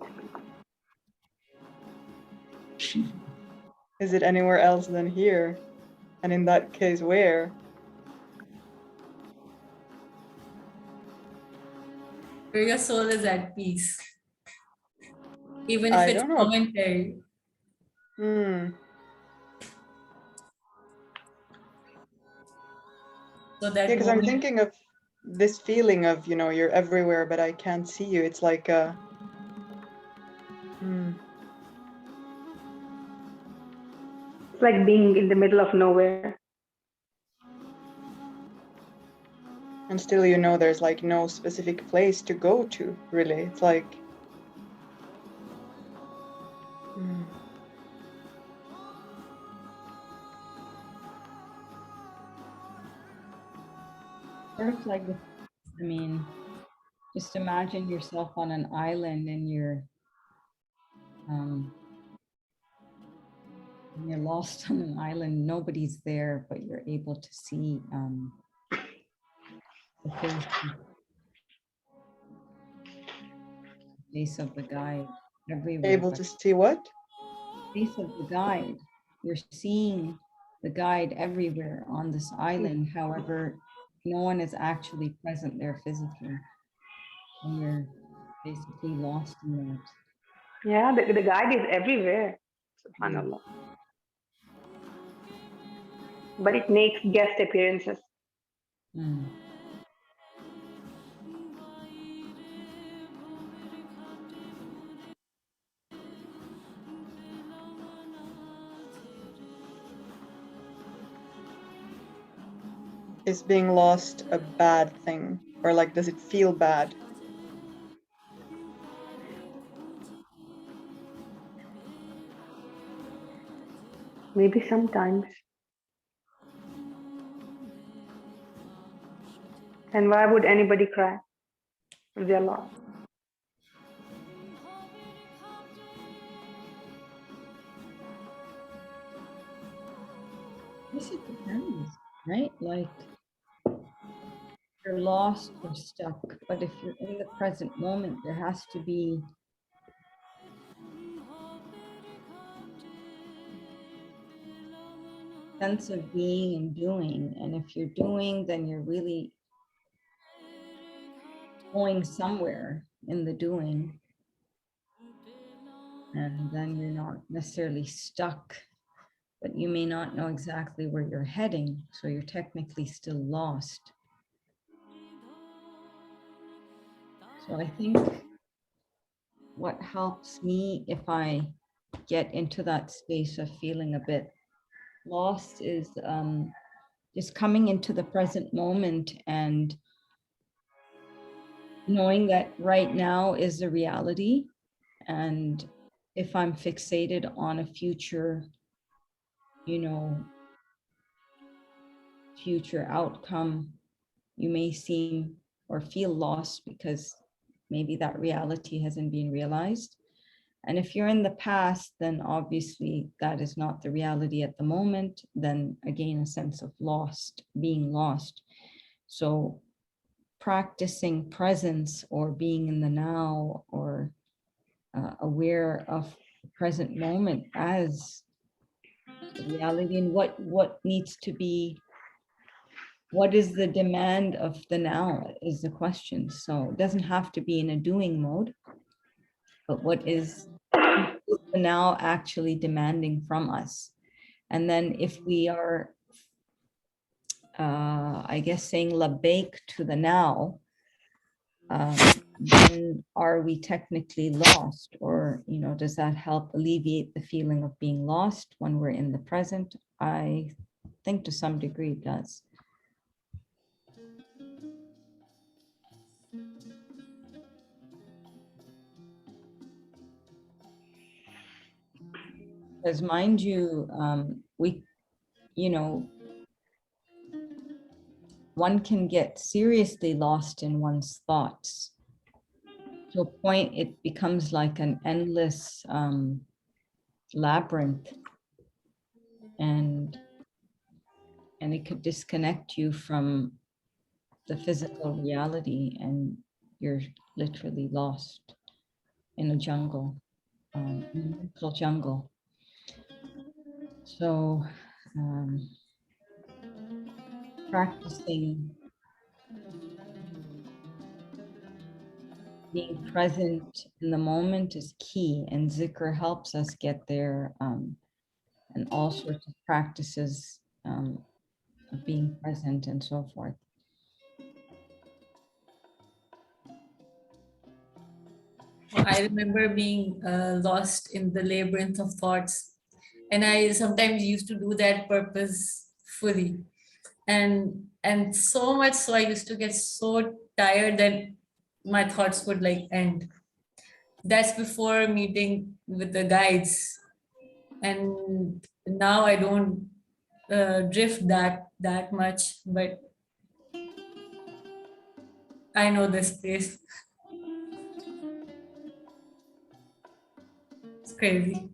Is it anywhere else than here? And in that case, where? Where your soul is at peace, even if I it's don't know. momentary. So Yeah, that because I'm moment, thinking of this feeling of, you know, you're everywhere, but I can't see you. It's like a, It's like being in the middle of nowhere. and still, you know, there's like no specific place to go to, really. It's like, Sort of like, I mean, just imagine yourself on an island and um, you're lost on an island. Nobody's there, but you're able to see the face of the guide everywhere. able But to see what? face of the guide, you're seeing the guide everywhere on this island. However, no one is actually present there physically, and you're basically lost in that. Yeah, the guide is everywhere. Subhanallah. But it makes guest appearances. Mm. Is being lost a bad thing? Or like, does it feel bad? Maybe sometimes. And why would anybody cry if they're lost? Yes, it depends, right? Like you're lost or stuck, but if you're in the present moment, there has to be sense of being and doing. And if you're doing, then you're really going somewhere in the doing. And then you're not necessarily stuck, but you may not know exactly where you're heading. So you're technically still lost. So I think what helps me if I get into that space of feeling a bit lost is just coming into the present moment and knowing that right now is the reality. And if I'm fixated on a future, you know, future outcome, you may seem or feel lost because maybe that reality hasn't been realized. And if you're in the past, then obviously that is not the reality at the moment. Then again, a sense of lost, being lost. So practicing presence or being in the now, or aware of the present moment as the reality, and what needs to be, what is the demand of the now is the question. So it doesn't have to be in a doing mode, but what is the now actually demanding from us? And then if we are, I guess, saying labbaik to the now, then are we technically lost? Or, does that help alleviate the feeling of being lost when we're in the present? I think to some degree it does. Because mind you, one can get seriously lost in one's thoughts to a point it becomes like an endless labyrinth, and it could disconnect you from the physical reality, and you're literally lost in a jungle, in a mental jungle. So practicing being present in the moment is key, and zikr helps us get there, and all sorts of practices of being present and so forth. I remember being lost in the labyrinth of thoughts, and I sometimes used to do that purposefully, and so much so I used to get so tired that my thoughts would like end. That's before meeting with the guides, and now I don't drift that much, but I know this place. It's crazy.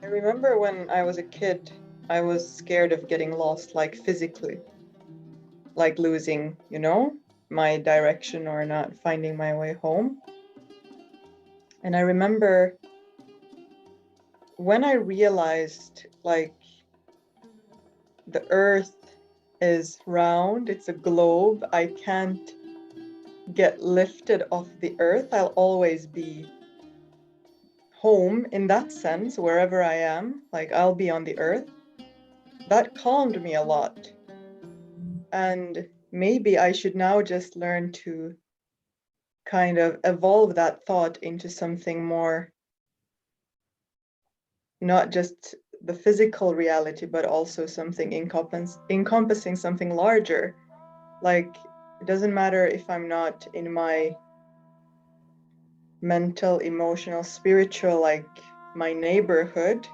I remember when I was a kid, I was scared of getting lost, like physically, like losing, my direction or not finding my way home. And I remember when I realized, like, the earth is round, it's a globe, I can't get lifted off the earth, I'll always be home in that sense, wherever I am, like I'll be on the earth. That calmed me a lot. And maybe I should now just learn to kind of evolve that thought into something more, not just the physical reality, but also something encompassing something larger. Like, it doesn't matter if I'm not in my mental, emotional, spiritual, like my neighborhood,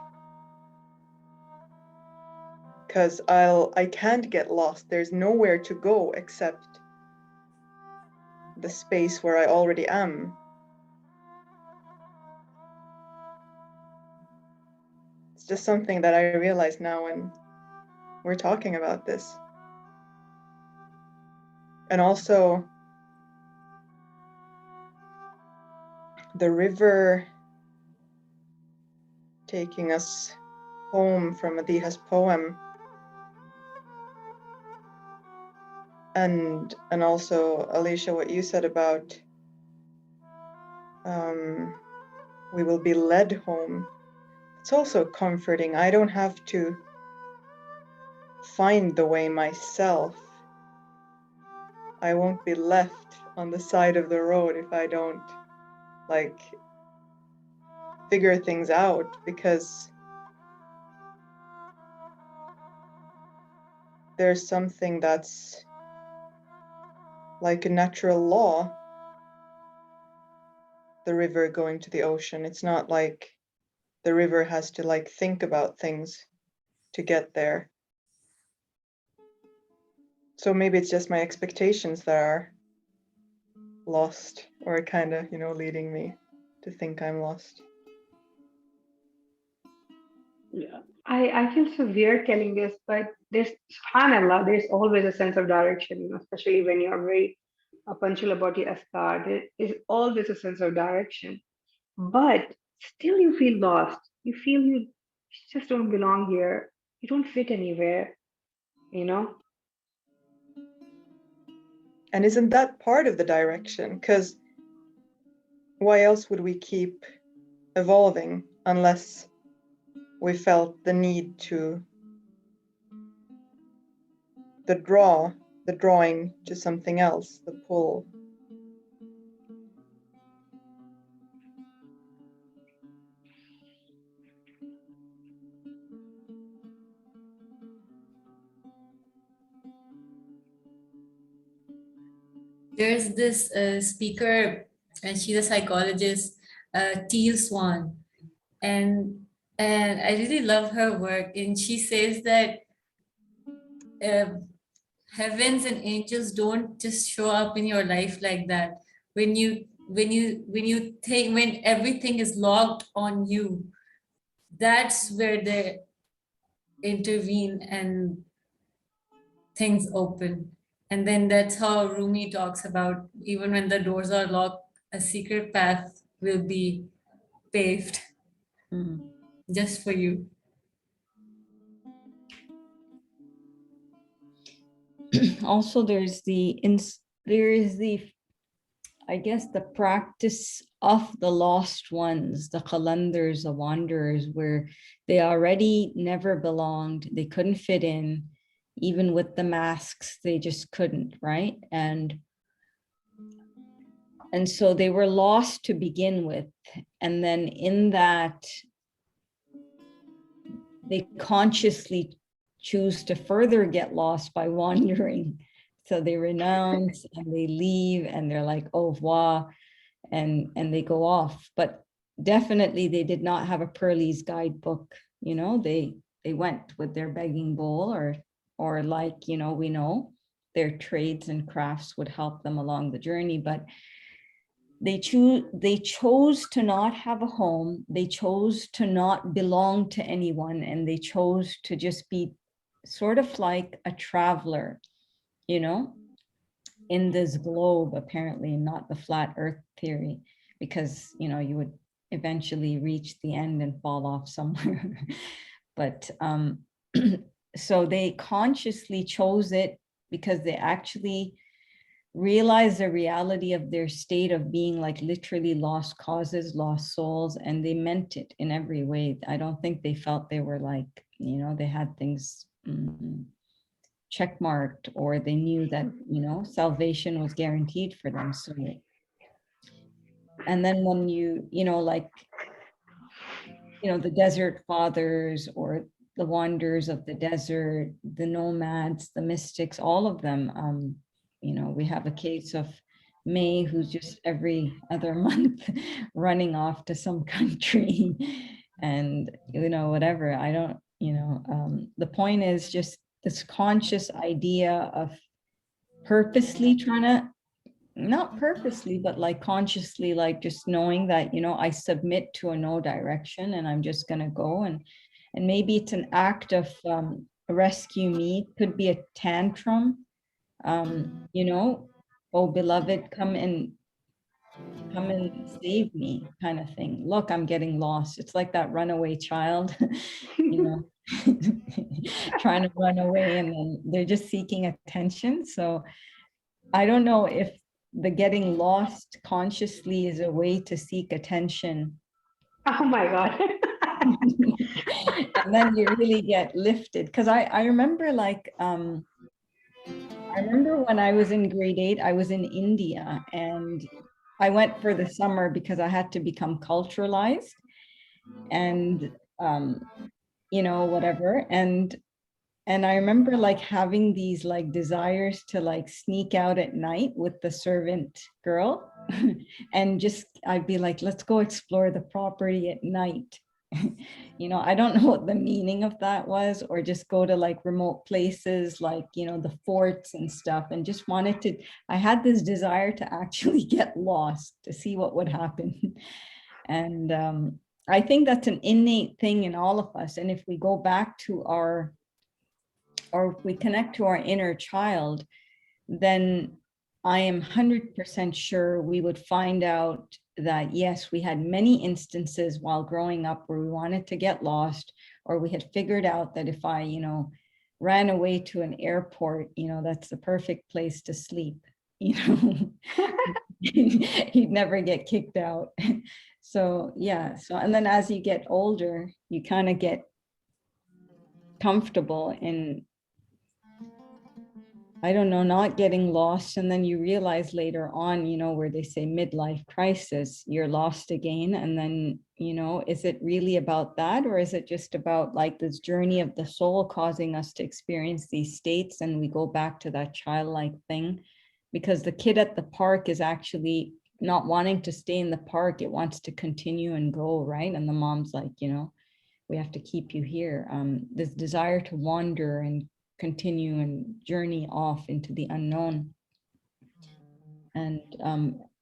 because I can't get lost. There's nowhere to go except the space where I already am. It's just something that I realize now when we're talking about this. And also the river taking us home from Adiha's poem. And also, Alicia, what you said about we will be led home. It's also comforting. I don't have to find the way myself. I won't be left on the side of the road if I don't like figure things out, because there's something that's like a natural law, the river going to the ocean. It's not like the river has to like think about things to get there. So maybe it's just my expectations that are lost, or kind of, leading me to think I'm lost. Yeah. I feel so weird telling this, but there's, subhanAllah, there's always a sense of direction, especially when you're very punctual about your askar. There is always a sense of direction. But still, you feel lost. You feel you just don't belong here. You don't fit anywhere, you know? And isn't that part of the direction? Because why else would we keep evolving unless we felt the need to, the drawing to something else, the pull? There's this speaker, and she's a psychologist, Teal Swan, and I really love her work. And she says that uh, heavens and angels don't just show up in your life like that. When everything is logged on you, that's where they intervene and things open. And then that's how Rumi talks about, even when the doors are locked, a secret path will be paved Mhm. just for you. Also, there is the, I guess, the practice of the lost ones, the qalandars, the wanderers, where they already never belonged, they couldn't fit in, even with the masks, they just couldn't, right? And so they were lost to begin with. And then in that, they consciously choose to further get lost by wandering. So they renounce and they leave and they're like, au revoir, and they go off. But definitely they did not have a Pearlie's guidebook. They went with their begging bowl, or like, we know their trades and crafts would help them along the journey, but they chose to not have a home. They chose to not belong to anyone, and they chose to just be sort of like a traveler, in this globe, apparently, not the flat earth theory, because you would eventually reach the end and fall off somewhere. But so they consciously chose it because they actually realize the reality of their state of being like literally lost causes, lost souls, and they meant it in every way. I don't think they felt they were like, they had things check marked, or they knew that, salvation was guaranteed for them. So, and then when like, the desert fathers, or the wanderers of the desert, the nomads, the mystics, all of them, we have a case of May, who's just every other month running off to some country and, whatever. I don't, the point is just this conscious idea of purposely trying to, not purposely, but like consciously, like just knowing that, I submit to a no direction and I'm just going to go. And maybe it's an act of rescue me. It could be a tantrum, oh beloved, come and save me, kind of thing. Look, I'm getting lost. It's like that runaway child, trying to run away, and then they're just seeking attention. So I don't know if the getting lost consciously is a way to seek attention. Oh my God. And then you really get lifted. Because I remember like, I remember when I was in grade 8, I was in India, and I went for the summer because I had to become culturalized and, whatever. And I remember like having these like desires to like sneak out at night with the servant girl and just, I'd be like, let's go explore the property at night. You know, I don't know what the meaning of that was, or just go to like remote places like, you know, the forts and stuff, and just wanted to, I had this desire to actually get lost to see what would happen. And I think that's an innate thing in all of us. And if we go back to our, or if we connect to our inner child, then I am 100% sure we would find out that, yes, we had many instances while growing up where we wanted to get lost, or we had figured out that if I, you know, ran away to an airport, you know, that's the perfect place to sleep, you know, you'd never get kicked out. So, yeah. So, and then as you get older, you kind of get comfortable in, I don't know, not getting lost. And then you realize later on, you know, where they say midlife crisis, you're lost again. And then, you know, is it really about that? Or is it just about like this journey of the soul causing us to experience these states? And we go back to that childlike thing, because the kid at the park is actually not wanting to stay in the park. It wants to continue and go, right? And the mom's like, you know, we have to keep you here. This desire to wander and continue and journey off into the unknown. And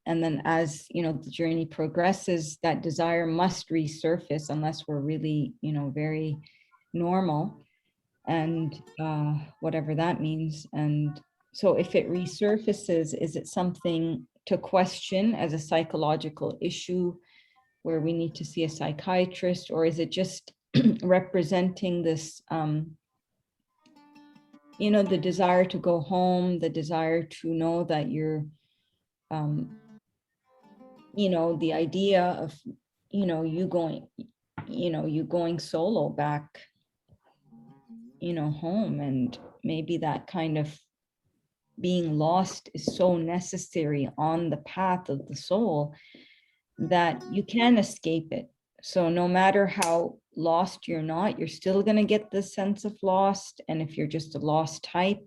then as, you know, the journey progresses, that desire must resurface unless we're really, you know, very normal, and whatever that means. And so if it resurfaces, is it something to question as a psychological issue where we need to see a psychiatrist, or is it just representing this, you know, the desire to go home, the desire to know that you're, you know, the idea of, you know, you going solo back, you know, home. And maybe that kind of being lost is so necessary on the path of the soul that you can escape it. So no matter how lost you're not, you're still going to get the sense of lost. And if you're just a lost type,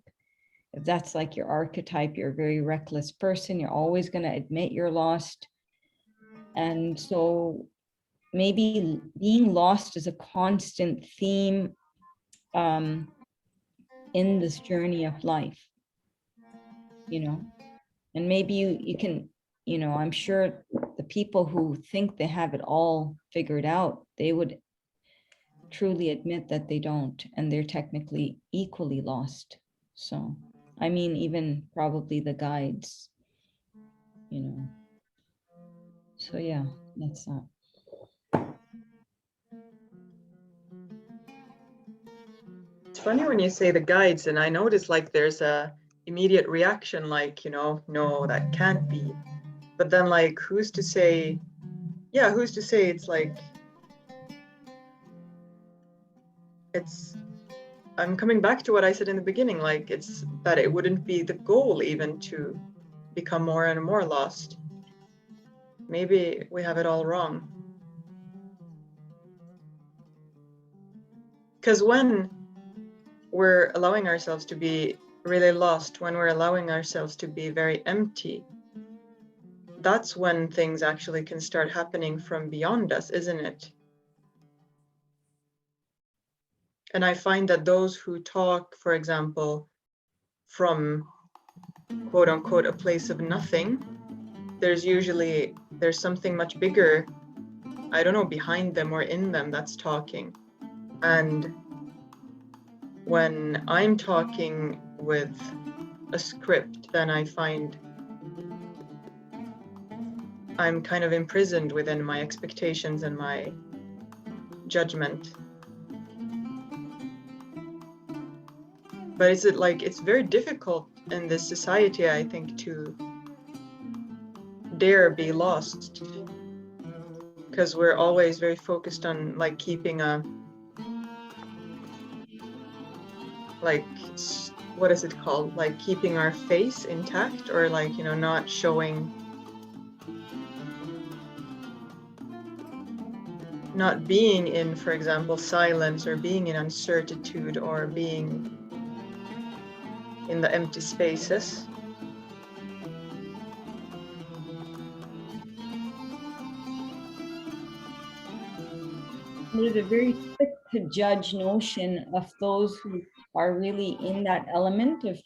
if that's like your archetype, you're a very reckless person, you're always going to admit you're lost. And so maybe being lost is a constant theme in this journey of life, you know. And maybe you can, you know, I'm sure the people who think they have it all figured out, they would truly admit that they don't, and they're technically equally lost. So, I mean, even probably the guides, you know. So yeah, that's that. It's funny when you say the guides, and I notice like there's a immediate reaction, like, you know, no, that can't be. But then like, who's to say, yeah, who's to say it's like, it's, I'm coming back to what I said in the beginning, like it's that it wouldn't be the goal even to become more and more lost. Maybe we have it all wrong. Because when we're allowing ourselves to be really lost, when we're allowing ourselves to be very empty, that's when things actually can start happening from beyond us, isn't it? And I find that those who talk, for example, from quote unquote a place of nothing, there's something much bigger, I don't know, behind them or in them that's talking. And when I'm talking with a script, then I find I'm kind of imprisoned within my expectations and my judgment. But is it like, it's very difficult in this society, I think, to dare be lost, because we're always very focused on like keeping a, like, what is it called? Like keeping our face intact, or like, you know, not showing, not being in, for example, silence, or being in uncertitude, or being in the empty spaces. there's a very quick to judge notion of those who are really in that element of,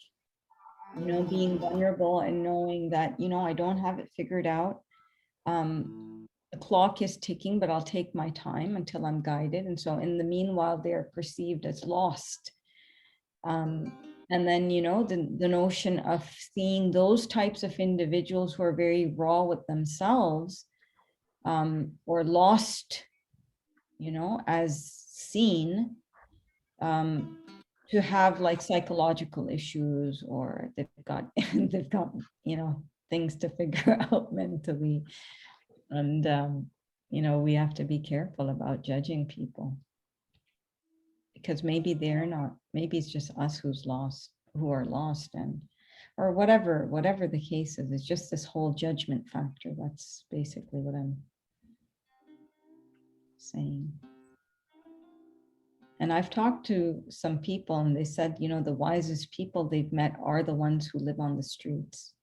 you know, being vulnerable and knowing that, you know, I don't have it figured out. The clock is ticking, but I'll take my time until I'm guided. And so in the meanwhile, they're perceived as lost. And then, you know, the notion of seeing those types of individuals who are very raw with themselves, or lost, you know, as seen, to have like psychological issues, or they've got they've got, you know, things to figure out mentally. And you know, we have to be careful about judging people, because maybe they're not, maybe it's just us who's lost, who are lost, and or whatever the case is. It's just this whole judgment factor. That's basically what I'm saying. And I've talked to some people and they said, you know, the wisest people they've met are the ones who live on the streets,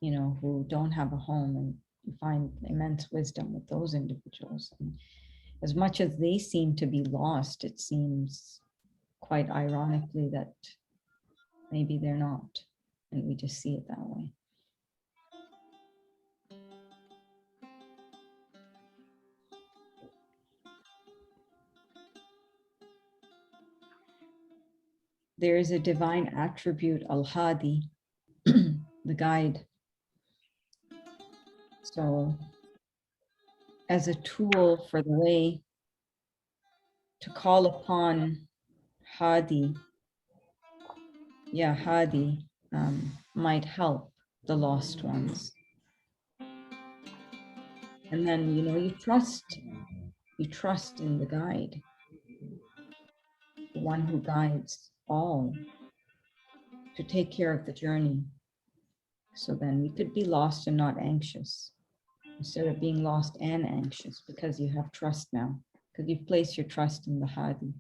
you know, who don't have a home, and you find immense wisdom with those individuals. And as much as they seem to be lost, it seems quite ironically that maybe they're not, and we just see it that way. There is a divine attribute, Al-Hadi, the guide. So as a tool for the way to call upon Hadi, Hadi might help the lost ones. And then, you know, you trust in the guide, the one who guides all, to take care of the journey. So then we could be lost and not anxious, instead of being lost and anxious, because you have trust now, because you've placed your trust in the Hadi.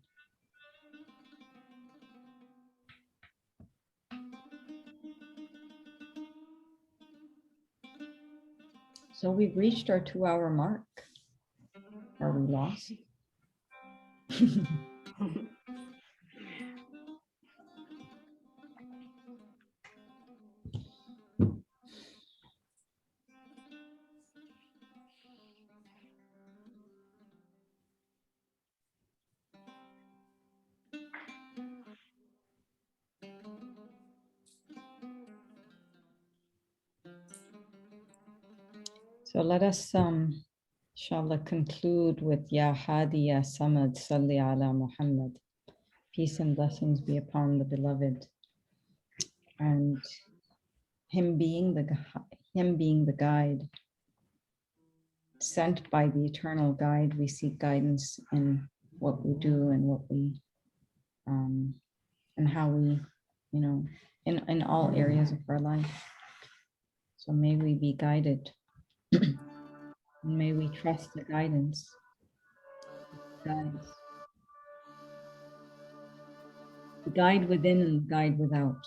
So we've reached our 2-hour mark. Are we lost? So let us, inshallah, conclude with Ya Hadi Ya Samad Salli ala Muhammad. Peace and blessings be upon the beloved. And him being the guide, sent by the eternal guide, we seek guidance in what we do and what we, and how we, you know, in all areas of our life. So may we be guided. May we trust the guidance. Guides. The guide within and the guide without.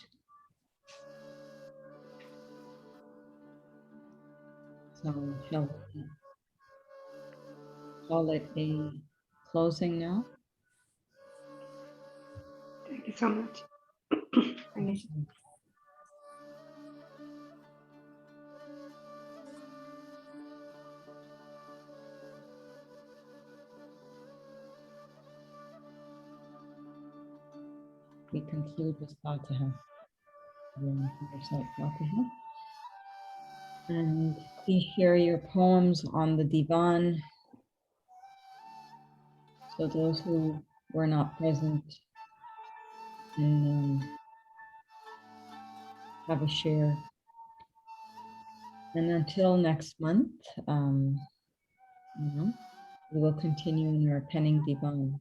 So shall we call it a closing now? Thank you so much. Thank you. We conclude with Fatiha. Fatiha. And please share your poems on the Divaan. So those who were not present can have a share. And until next month, you know, we will continue in our penning Divaan.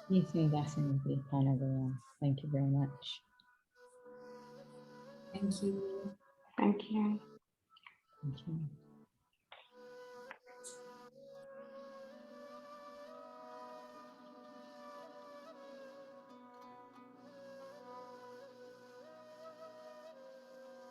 Peace and blessings be upon everyone. Thank you very much. Thank you. Thank you. Thank you.